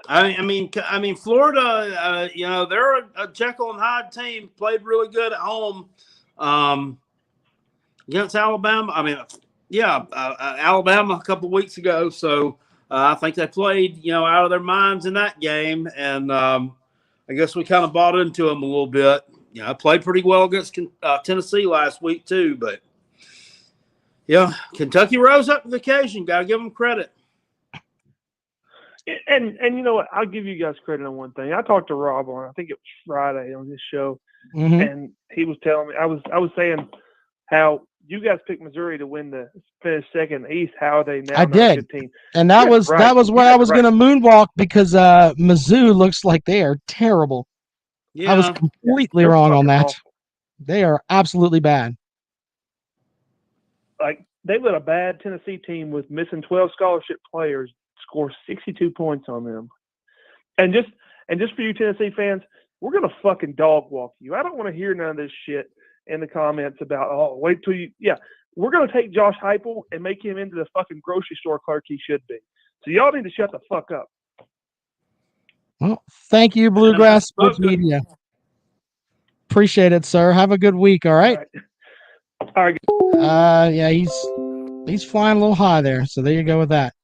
I mean, Florida, they're a Jekyll and Hyde team. Played really good at home against Alabama. I mean, Alabama a couple of weeks ago. So I think they played, out of their minds in that game. And I guess we kind of bought into them a little bit. Played pretty well against Tennessee last week too. But, yeah, Kentucky rose up to the occasion. Got to give them credit. And you know what? I'll give you guys credit on one thing. I talked to Rob on, I think it was Friday on his show, and he was telling me, I was saying how you guys picked Missouri to finish second in the East. How are they now? I did, and that was where I was going to moonwalk because Mizzou looks like they are terrible. Yeah. I was completely wrong on that. Awful. They are absolutely bad. Like they let a bad Tennessee team with missing 12 scholarship players score 62 points on them. And just for you Tennessee fans, we're going to fucking dog walk you. I don't want to hear none of this shit in the comments about, wait till you – yeah, we're going to take Josh Heupel and make him into the fucking grocery store clerk he should be. So y'all need to shut the fuck up. Well, thank you, Bluegrass Sports Media. Appreciate it, sir. Have a good week, all right? All right. Yeah, he's flying a little high there, so there you go with that.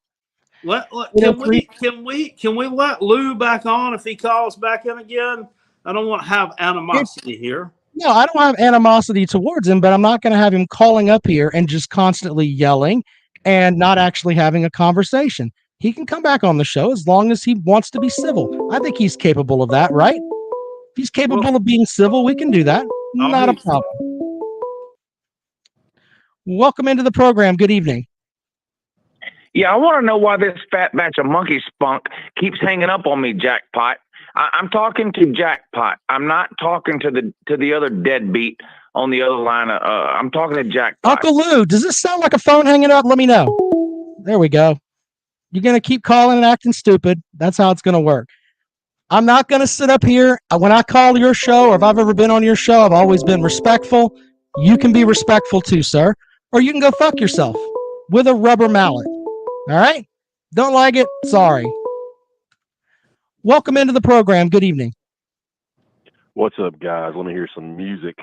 Can we let Lou back on if he calls back in again? I don't want to have animosity here. No, I don't have animosity towards him, but I'm not going to have him calling up here and just constantly yelling and not actually having a conversation. He can come back on the show as long as he wants to be civil. I think he's capable of that, right? If he's capable of being civil, we can do that. Not a problem. Welcome into the program. Good evening. Yeah, I want to know why this fat batch of monkey spunk keeps hanging up on me, Jackpot. I'm talking to Jackpot. I'm not talking to the other deadbeat on the other line. I'm talking to Jackpot. Uncle Lou, does this sound like a phone hanging up? Let me know. There we go. You're going to keep calling and acting stupid. That's how it's going to work. I'm not going to sit up here. When I call your show or if I've ever been on your show, I've always been respectful. You can be respectful too, sir. Or you can go fuck yourself with a rubber mallet. All right? Don't like it? Sorry. Welcome into the program. Good evening. What's up, guys? Let me hear some music.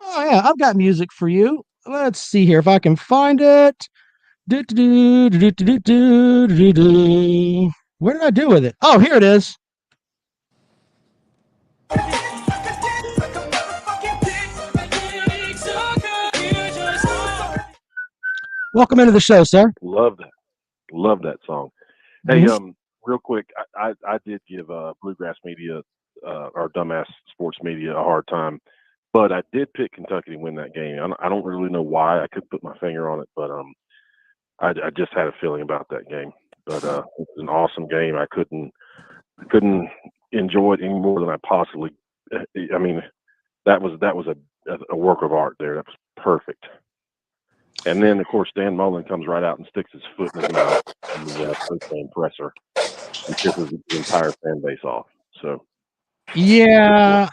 Oh, yeah. I've got music for you. Let's see here if I can find it. Where did I do with it? Oh, here it is. Welcome into the show, sir. Love that song. Hey, real quick, I did give Bluegrass Media or Dumbass Sports Media a hard time, but I did pick Kentucky to win that game. I don't really know why. I couldn't put my finger on it, but I just had a feeling about that game. But it was an awesome game. I couldn't enjoy it any more than I possibly. I mean, that was a work of art there. That was perfect. And then, of course, Dan Mullen comes right out and sticks his foot in his mouth in the post-game presser and pisses the entire fan base off. So, yeah,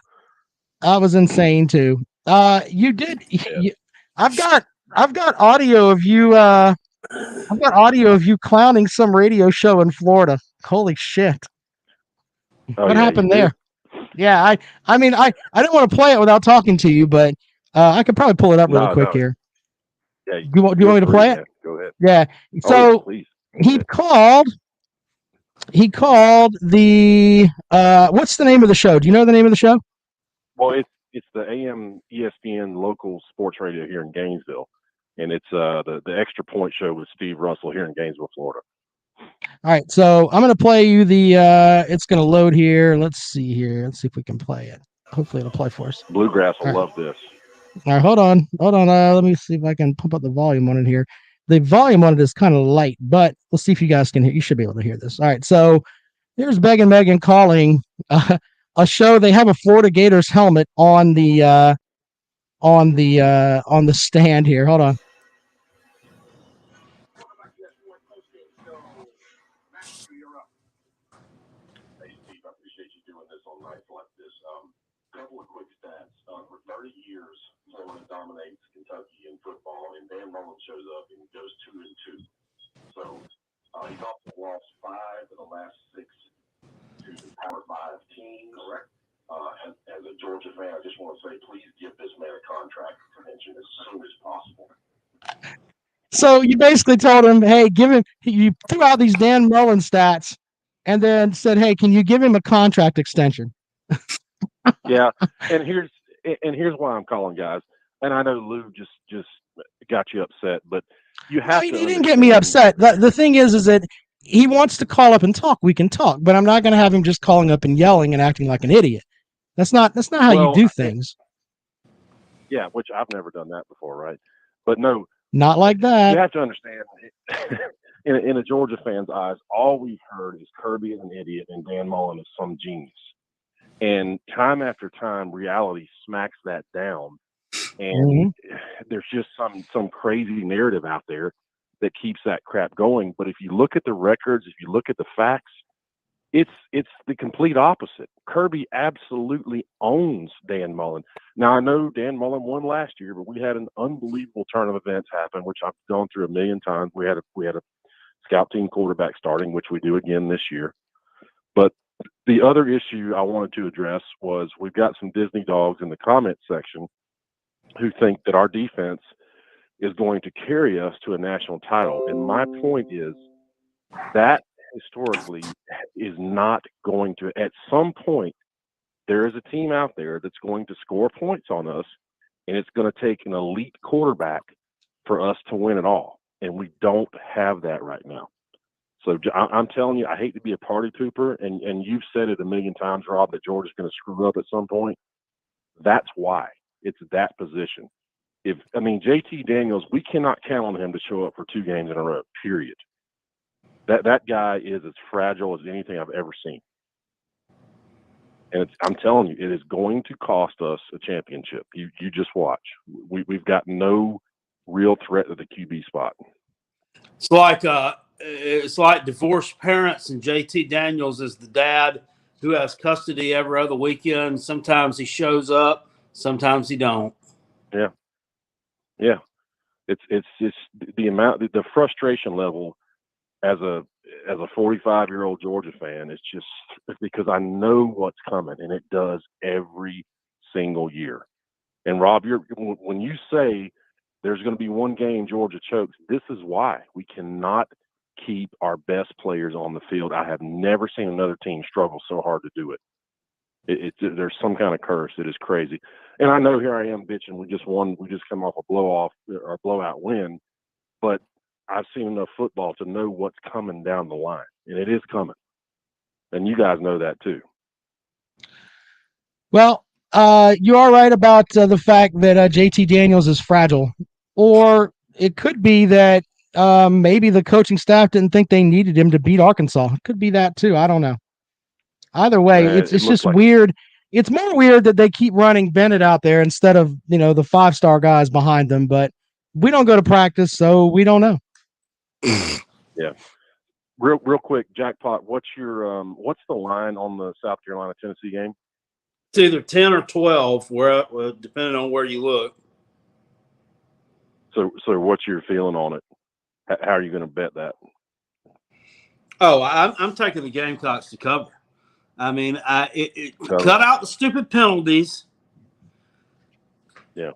that was insane too. You did. I've got audio of you. I've got audio of you clowning some radio show in Florida. Holy shit! What happened there? Yeah, I mean, I didn't want to play it without talking to you, but I could probably pull it up really quick here. Yeah, do you want me to play it? Go ahead. Yeah. So please. he called the what's the name of the show? Do you know the name of the show? Well, it's the AM ESPN local sports radio here in Gainesville, and it's the Extra Point show with Steve Russell here in Gainesville, Florida. All right, so I'm going to play you the it's going to load here. Let's see here. Let's see if we can play it. Hopefully it'll play for us. Bluegrass will love this. All right, hold on. Let me see if I can pump up the volume on it here. The volume on it is kind of light, but let's see if you guys can hear. You should be able to hear this. All right, so here's Megan Megan calling a show. They have a Florida Gators helmet on the stand here. Hold on. Couple of quick stats. For 30 years, Florida dominates Kentucky in football, and Dan Mullen shows up and goes 2-2. So he's also lost 5 of the last 6 to the Power 5 team. Correct. As a Georgia fan, I just want to say, please give this man a contract extension as soon as possible. So you basically told him, hey, you threw out these Dan Mullen stats and then said, hey, can you give him a contract extension? Yeah, and here's why I'm calling, guys. And I know Lou just got you upset, but you have to. He didn't get me upset. The thing is that he wants to call up and talk. We can talk, but I'm not going to have him just calling up and yelling and acting like an idiot. That's not how you do things. Yeah, which I've never done that before, right? But no, not like that. You have to understand. In a Georgia fan's eyes, all we've heard is Kirby is an idiot and Dan Mullen is some genius. And time after time, reality smacks that down. And there's just some crazy narrative out there that keeps that crap going. But if you look at the records, if you look at the facts, it's the complete opposite. Kirby absolutely owns Dan Mullen. Now, I know Dan Mullen won last year, but we had an unbelievable turn of events happen, which I've gone through a million times. We had a scout team quarterback starting, which we do again this year. But the other issue I wanted to address was we've got some Disney dogs in the comment section who think that our defense is going to carry us to a national title. And my point is that historically is not going to. At some point, there is a team out there that's going to score points on us, and it's going to take an elite quarterback for us to win it all. And we don't have that right now. So I'm telling you, I hate to be a party pooper, and you've said it a million times, Rob, that Georgia's going to screw up at some point. That's why. It's that position. JT Daniels, we cannot count on him to show up for 2 games in a row, period. That guy is as fragile as anything I've ever seen. And I'm telling you, it is going to cost us a championship. You just watch. We've got no real threat to the QB spot. It's like divorced parents, and JT Daniels is the dad who has custody every other weekend. Sometimes he shows up, sometimes he don't. Yeah. It's just the amount, the frustration level as a 45-year-old Georgia fan is just because I know what's coming, and it does every single year. And Rob, when you say there's going to be one game Georgia chokes, this is why we cannot keep our best players on the field. I have never seen another team struggle so hard to do it. There's some kind of curse. It is crazy. And I know here I am bitching. We just come off a blowout win, but I've seen enough football to know what's coming down the line, and it is coming. And you guys know that too. Well, you are right about the fact that JT Daniels is fragile, or it could be that maybe the coaching staff didn't think they needed him to beat Arkansas. It could be that too. I don't know. Either way, it's just weird. It's more weird that they keep running Bennett out there instead of, the 5-star guys behind them. But we don't go to practice, so we don't know. Yeah. Real quick, Jackpot, what's the line on the South Carolina Tennessee game? It's either 10 or 12, depending on where you look. So what's your feeling on it? How are you going to bet that? Oh, I'm taking the Gamecocks to cover. I mean, cut out the stupid penalties. Yeah.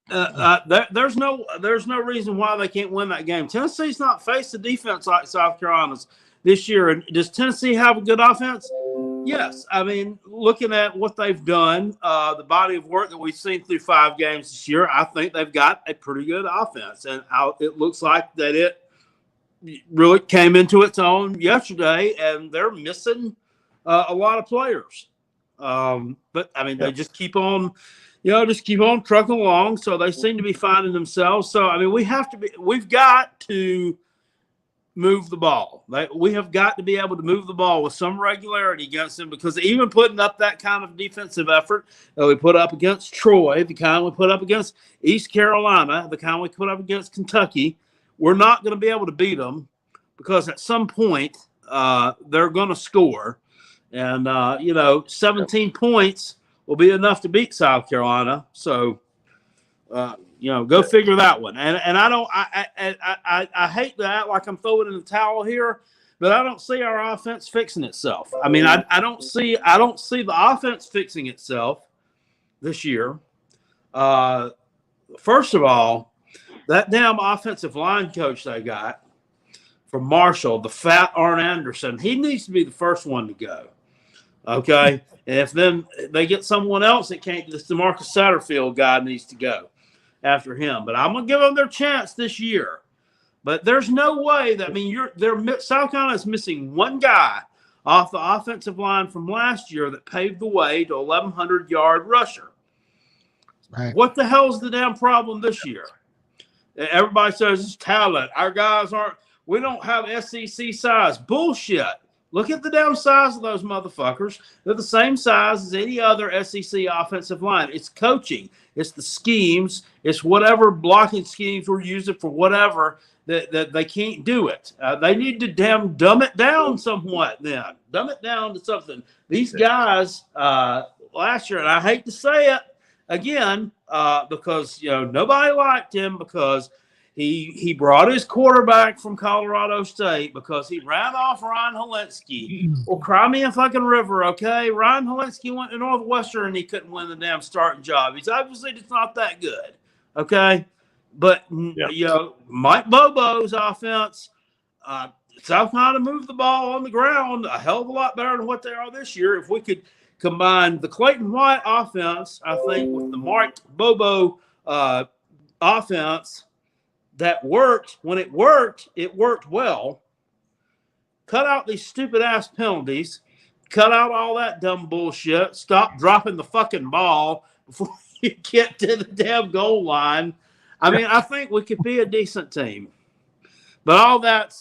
There's no reason why they can't win that game. Tennessee's not faced a defense like South Carolina's this year. And does Tennessee have a good offense? Yes. I mean, looking at what they've done, the body of work that we've seen through 5 games this year, I think they've got a pretty good offense. And it looks like that it really came into its own yesterday, and they're missing a lot of players. But, I mean, they just keep on trucking along. So they seem to be finding themselves. So, I mean, we've got to move the ball. We have got to be able to move the ball with some regularity against them, because even putting up that kind of defensive effort that we put up against Troy, the kind we put up against East Carolina, the kind we put up against Kentucky, we're not going to be able to beat them, because at some point they're going to score. And, 17 points will be enough to beat South Carolina. So, go figure that one. And I hate to act like I'm throwing in the towel here, but I don't see our offense fixing itself. I mean, I don't see the offense fixing itself this year. First of all, that damn offensive line coach they got from Marshall, the fat Arn Anderson, he needs to be the first one to go. Okay. And if then they get someone else that can't, this DeMarcus Satterfield guy needs to go after him. But I'm going to give them their chance this year. But there's no way that, I mean, South Carolina is missing one guy off the offensive line from last year that paved the way to 1,100-yard rusher. Right. What the hell's the damn problem this year? Everybody says it's talent. Our guys we don't have SEC size. Bullshit. Look at the damn size of those motherfuckers. They're the same size as any other SEC offensive line. It's coaching. It's the schemes. It's whatever blocking schemes we're using for whatever that they can't do it. They need to damn dumb it down somewhat then. Dumb it down to something. These guys last year, and I hate to say it again, because nobody liked him because he brought his quarterback from Colorado State because he ran off Ryan Holinsky. Well, cry me a fucking river, okay? Ryan Holinsky went to Northwestern and he couldn't win the damn starting job. He's obviously just not that good, okay? But, Mike Bobo's offense, South Carolina moved the ball on the ground a hell of a lot better than what they are this year. If we could combine the Clayton White offense, I think, with the Mike Bobo offense, that worked. When it worked well. Cut out these stupid ass penalties. Cut out all that dumb bullshit. Stop dropping the fucking ball before you get to the damn goal line. I mean, I think we could be a decent team. But all that's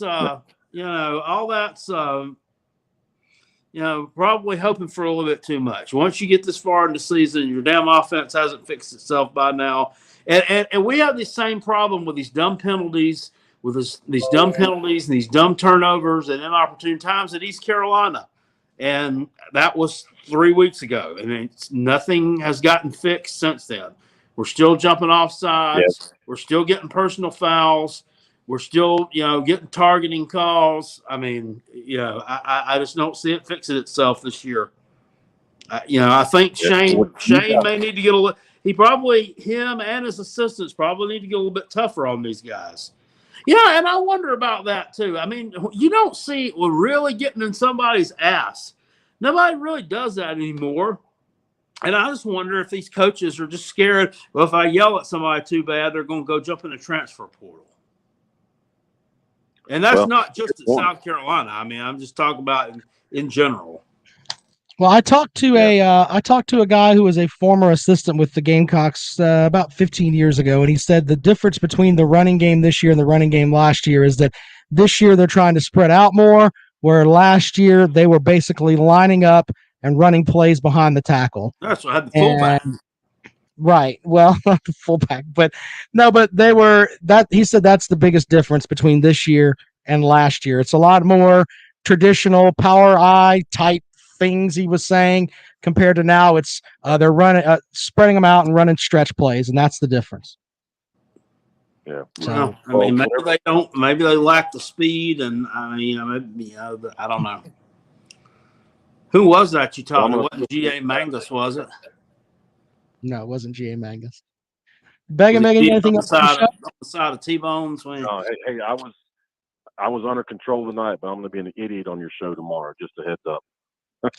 probably hoping for a little bit too much. Once you get this far in the season, your damn offense hasn't fixed itself by now. And we have the same problem with these dumb penalties, these dumb penalties and these dumb turnovers and inopportune times at East Carolina. And that was 3 weeks ago. I mean, nothing has gotten fixed since then. We're still jumping off sides. Yes. We're still getting personal fouls. We're still, getting targeting calls. I mean, I just don't see it fixing itself this year. I think Shane may need to get a little. Him and his assistants probably need to get a little bit tougher on these guys. Yeah, and I wonder about that too. I mean, you don't see we're really getting in somebody's ass. Nobody really does that anymore. And I just wonder if these coaches are just scared. Well, if I yell at somebody too bad, they're going to go jump in the transfer portal. And that's not just at South Carolina. I mean, I'm just talking about in general. Well, I talked to a guy who was a former assistant with the Gamecocks about 15 years ago, and he said the difference between the running game this year and the running game last year is that this year they're trying to spread out more, where last year they were basically lining up and running plays behind the tackle. That's what I had the fullback. Right. Well, not the fullback, but they were that. He said that's the biggest difference between this year and last year. It's a lot more traditional power eye type things he was saying compared to now. It's they're running, spreading them out and running stretch plays, and that's the difference. Yeah. So, I mean, maybe they don't. Maybe they lack the speed, and maybe, I don't know. Who was that you talked? It wasn't G.A. Mangus, was it? No, it wasn't G.A. Mangus. Megan, anything else? On the side of T-Bones. No, hey, I was under control tonight, but I'm going to be an idiot on your show tomorrow. Just a heads up.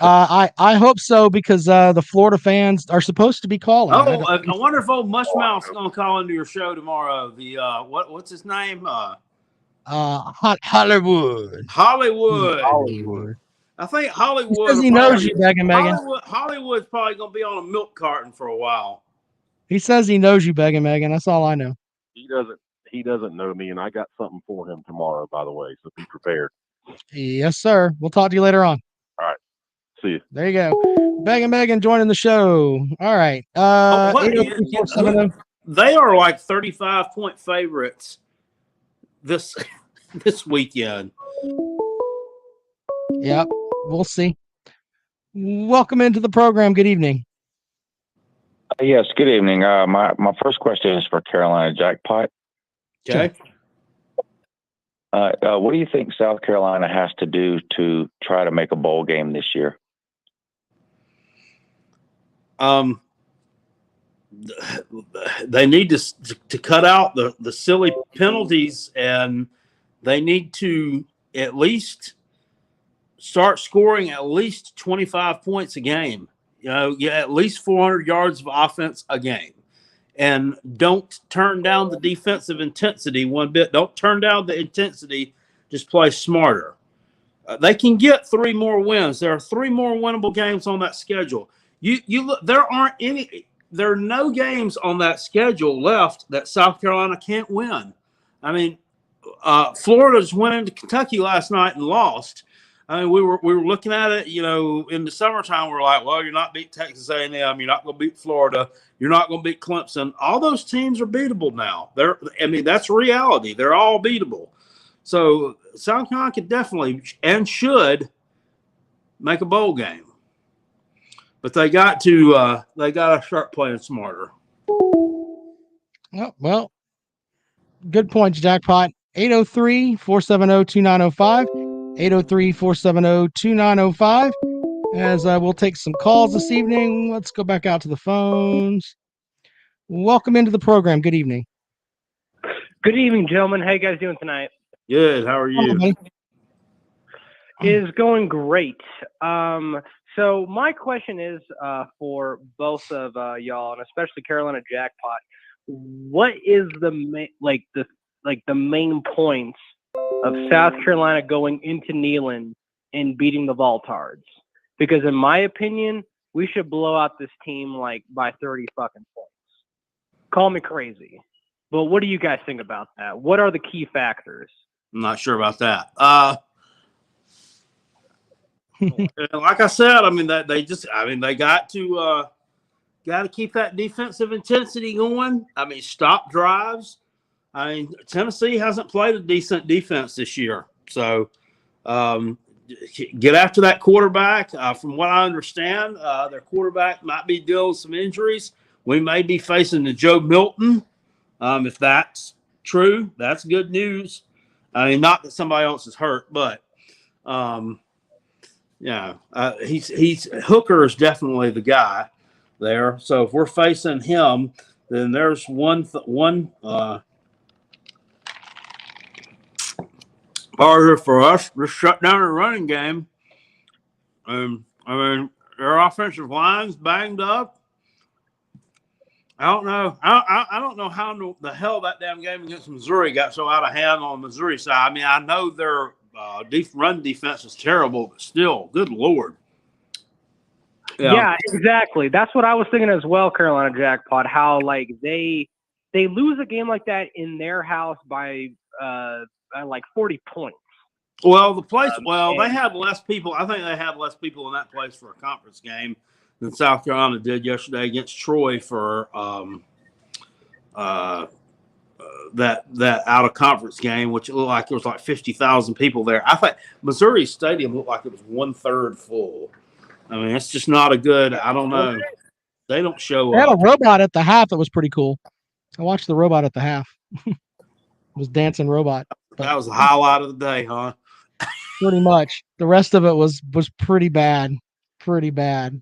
I hope so, because the Florida fans are supposed to be calling. Oh, I wonder if old Mushmouth's going to call into your show tomorrow. The what's his name? Hollywood. Hollywood. I think Hollywood. He says he knows you, Megan. Hollywood's probably going to be on a milk carton for a while. He says he knows you, Megan. That's all I know. He doesn't know me, and I got something for him tomorrow, by the way. So be prepared. Yes, sir. We'll talk to you later on. All right. See you. There you go. Megan joining the show. All right. They are like 35-point favorites this weekend. Yep. We'll see. Welcome into the program. Good evening. Yes, good evening. My first question is for Carolina Jackpot. Okay. What do you think South Carolina has to do to try to make a bowl game this year? They need to cut out the silly penalties, and they need to at least start scoring at least 25 points a game. At least 400 yards of offense a game. And don't turn down the defensive intensity one bit. Don't turn down the intensity. Just play smarter. They can get 3 more wins. There are 3 more winnable games on that schedule. You look. There are no games on that schedule left that South Carolina can't win. I mean, Florida's went into Kentucky last night and lost. I mean, we were looking at it, in the summertime. We're like, well, you're not beat Texas A&M. You're not going to beat Florida. You're not going to beat Clemson. All those teams are beatable now. That's reality. They're all beatable. So South Carolina could definitely and should make a bowl game, but they got to start playing smarter. Well, good points, Jackpot. 803-470-2905. 803-470-2905. As we'll take some calls this evening. Let's go back out to the phones. Welcome into the program. Good evening. Good evening, gentlemen. How you guys doing tonight? Good. How are you? It is going great. So my question is for both of y'all, and especially Carolina Jackpot. What is the main points of South Carolina going into Neyland and beating the Voltards? Because in my opinion, we should blow out this team by 30 fucking points. Call me crazy, but what do you guys think about that? What are the key factors? I'm not sure about that. Like I said, they got to keep that defensive intensity going. Stop drives. Tennessee hasn't played a decent defense this year. So get after that quarterback. From what I understand, their quarterback might be dealing with some injuries. We may be facing the Joe Milton. If that's true, that's good news. Not that somebody else is hurt, but he's Hooker is definitely the guy there. So if we're facing him, then there's one harder for us to shut down a running game. Their offensive line's banged up. I don't know. I don't know how the hell that damn game against Missouri got so out of hand on the Missouri side. I know their run defense is terrible, but still, good Lord. Yeah, exactly. That's what I was thinking as well, Carolina Jackpot, how they lose a game like that in their house by 40 points. Well, the place. They have less people. I think they have less people in that place for a conference game than South Carolina did yesterday against Troy for that out of conference game, which looked like there was like 50,000 people there. I think Missouri Stadium looked like it was 1/3 full. I mean, it's just not a good. I don't know. They don't show They had up. a robot at the half that was pretty cool. I watched the robot at the half. It was dancing robot. That was the highlight of the day, huh? Pretty much. The rest of it was pretty bad. Pretty bad.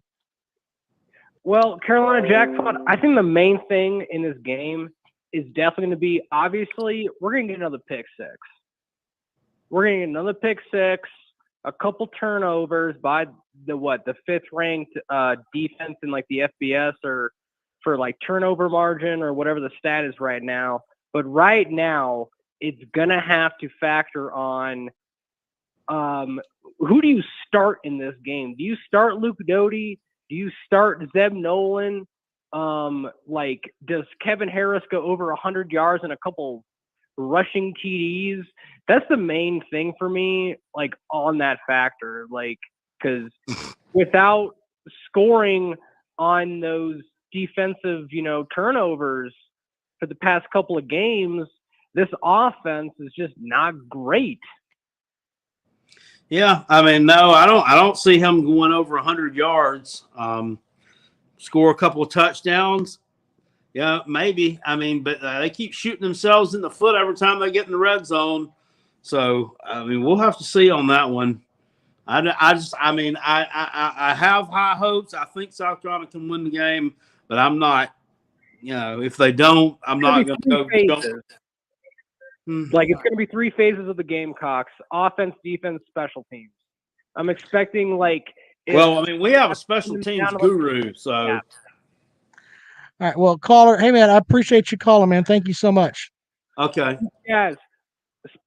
Well, Carolina Jackpot, I think the main thing in this game is definitely going to be, obviously, we're going to get another pick six. We're going to get another pick six, a couple turnovers by the fifth ranked defense in like the FBS or for like turnover margin or whatever the stat is right now. But right now, it's going to have to factor on who do you start in this game? Do you start Luke Doty? Do you start Zeb Nolan? Does Kevin Harris go over 100 yards and a couple rushing TDs? That's the main thing for me, like, on that factor. Like, because without scoring on those defensive, turnovers for the past couple of games, this offense is just not great. Yeah, I mean, no, I don't see him going over 100 yards. Score a couple of touchdowns. Yeah, maybe. I mean, but they keep shooting themselves in the foot every time they get in the red zone. So, I mean, we'll have to see on that one. I have high hopes. I think South Carolina can win the game, but I'm not. If they don't, I'm not going to go. Like, it's going to be 3 phases of the Gamecocks: offense, defense, special teams. I'm expecting we have a special teams guru, so. Yeah. All right, well, caller, hey man, I appreciate you calling, man. Thank you so much. Okay. Yes.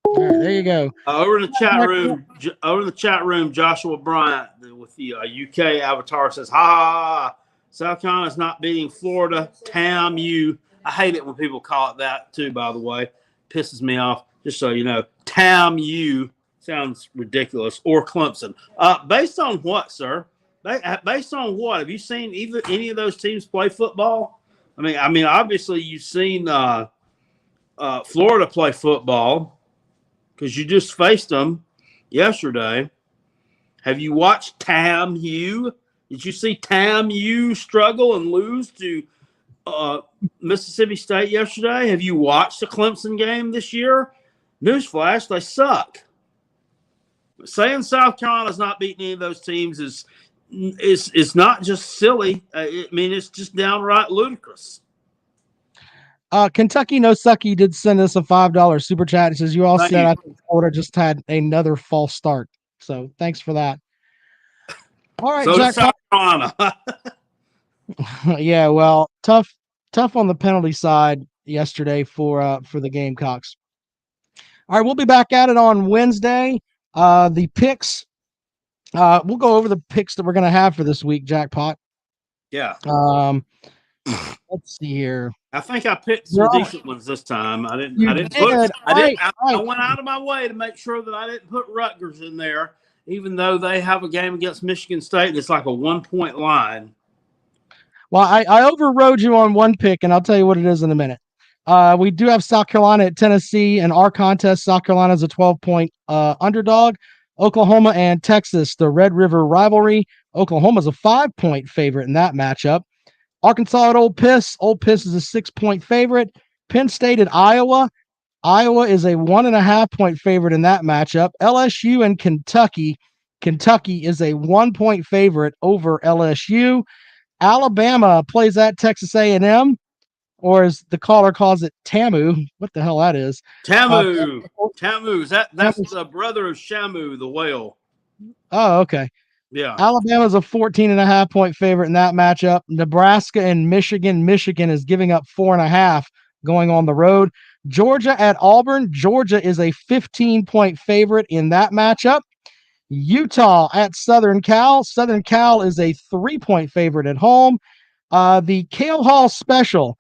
All right, there you go. Over in the chat room, Joshua Bryant with the UK avatar says, "Ha! South Carolina's not beating Florida. TAMU." I hate it when people call it that too. By the way, pisses me off. Just so you know, TAMU sounds ridiculous. Or Clemson. Based on what, sir? Based on what? Have you seen any of those teams play football? I mean, obviously you've seen Florida play football because you just faced them yesterday. Have you watched TAMU? Did you see TAMU struggle and lose to Mississippi State yesterday? Have you watched the Clemson game this year? Newsflash, they suck. Saying South Carolina's not beating any of those teams is not just silly. It's just downright ludicrous. Kentucky No Sucky did send us a $5 super chat. It says, you all said I think Florida just had another false start. So thanks for that. All right, so Jack. South Carolina. Yeah, well, tough on the penalty side yesterday for the Gamecocks. All right, we'll be back at it on Wednesday. The picks. We'll go over the picks that we're going to have for this week, Jackpot. Yeah. Let's see here. I think I picked some decent ones this time. I went out of my way to make sure that I didn't put Rutgers in there, even though they have a game against Michigan State and it's like a 1-point line. Well, I overrode you on one pick, and I'll tell you what it is in a minute. We do have South Carolina at Tennessee. In our contest, South Carolina is a 12-point underdog. Oklahoma and Texas, the Red River rivalry. Oklahoma's a 5-point favorite in that matchup. Arkansas at Ole Miss. Ole Miss is a 6-point favorite. Penn State at Iowa. Iowa is a 1.5-point favorite in that matchup. LSU and Kentucky. Kentucky is a 1-point favorite over LSU. Alabama plays at Texas A&M, or as the caller calls it, TAMU. What the hell that is? TAMU. TAMU. That's the brother of Shamu, the whale. Oh, okay. Yeah. Alabama's a 14.5-point favorite in that matchup. Nebraska and Michigan. Michigan is giving up 4.5 going on the road. Georgia at Auburn. Georgia is a 15-point favorite in that matchup. Utah at Southern Cal. Southern Cal is a 3-point favorite at home. The Cale Hall special.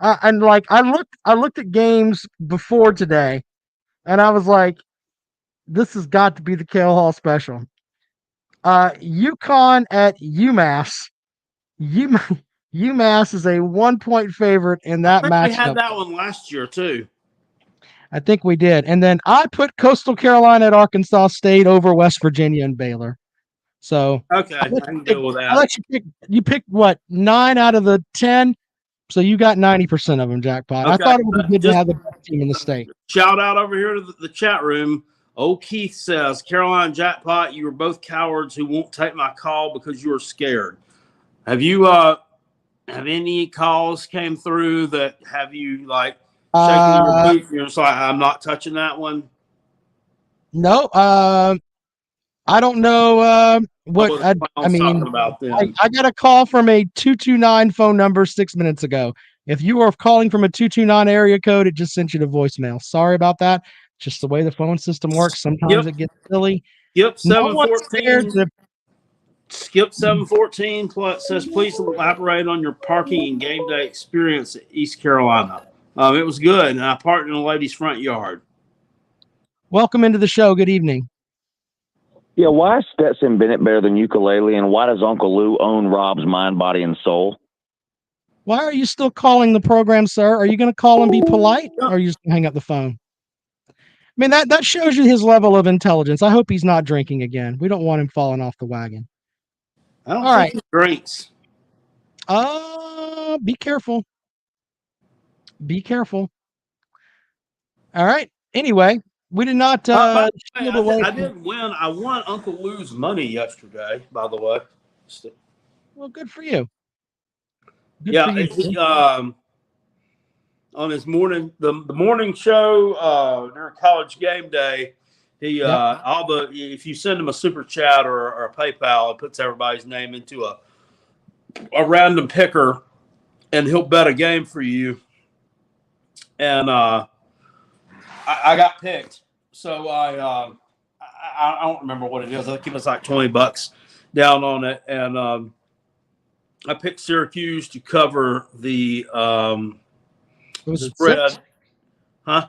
I looked at games before today, And I was like, this has got to be the Kale Hall special. UConn at UMass. UMass is a 1-point favorite in that matchup. We had that one last year too. I think we did. And then I put Coastal Carolina at Arkansas State over West Virginia and Baylor. So okay, I can deal with that. I'll let you pick what, 9 out of the 10. So you got 90% of them, Jackpot. Okay. I thought it would be good to have the best team in the state. Shout out over here to the chat room. Old Keith says, Carolina Jackpot, you were both cowards who won't take my call because you were scared. Have you have any calls came through that have you like shaking your boots? You're just like, I'm not touching that one. No, I don't know what I mean. I got a call from a 229 phone number 6 minutes ago. If you are calling from a 229 area code, it just sent you to voicemail. Sorry about that. Just the way the phone system works. Sometimes it gets silly. Yep, No 714. Skip 714 says, please elaborate on your parking and game day experience at East Carolina. It was good, and I parked in a lady's front yard. Welcome into the show. Good evening. Yeah, why is Stetson Bennett better than ukulele, and why does Uncle Lou own Rob's Mind, Body, and Soul? Why are you still calling the program, sir? Are you going to call and be polite, or are you just going to hang up the phone? I mean, that shows you his level of intelligence. I hope he's not drinking again. We don't want him falling off the wagon. I don't think he drinks. Be careful. Be careful. All right. Anyway, we did not. I didn't win. I won Uncle Lou's money yesterday, by the way. Well, good for you. Good yeah, for you. he, on his morning, the morning show during college game day, he if you send him a super chat or a PayPal, it puts everybody's name into a random picker, and he'll bet a game for you. And I got picked, so I don't remember what it is. I think it was like $20 down on it, and I picked Syracuse to cover the spread. 6? Huh?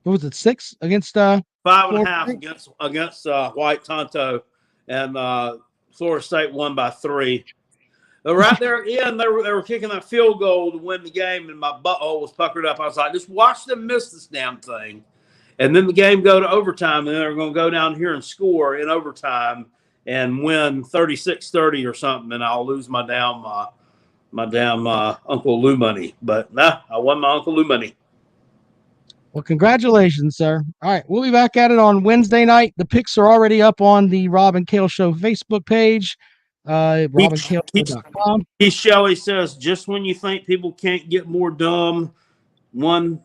What was it, 6 against 5.5 against White Tonto, and Florida State won by 3. Right there at the end, they were kicking that field goal to win the game, and my butthole was puckered up. I was like, just watch them miss this damn thing. And then the game go to overtime, and then they're going to go down here and score in overtime and win 36-30 or something, and I'll lose my damn Uncle Lou money. But nah, I won my Uncle Lou money. Well, congratulations, sir. All right, we'll be back at it on Wednesday night. The picks are already up on the Rob and Kale Show Facebook page. RobandKale.com. Keith Shelley says, just when you think people can't get more dumb,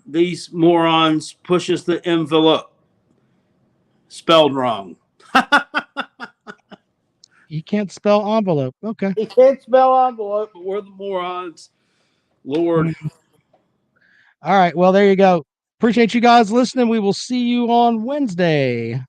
these morons pushes the envelope. Spelled wrong. You can't spell envelope. Okay. He can't spell envelope, but we're the morons. Lord. All right. Well, there you go. Appreciate you guys listening. We will see you on Wednesday.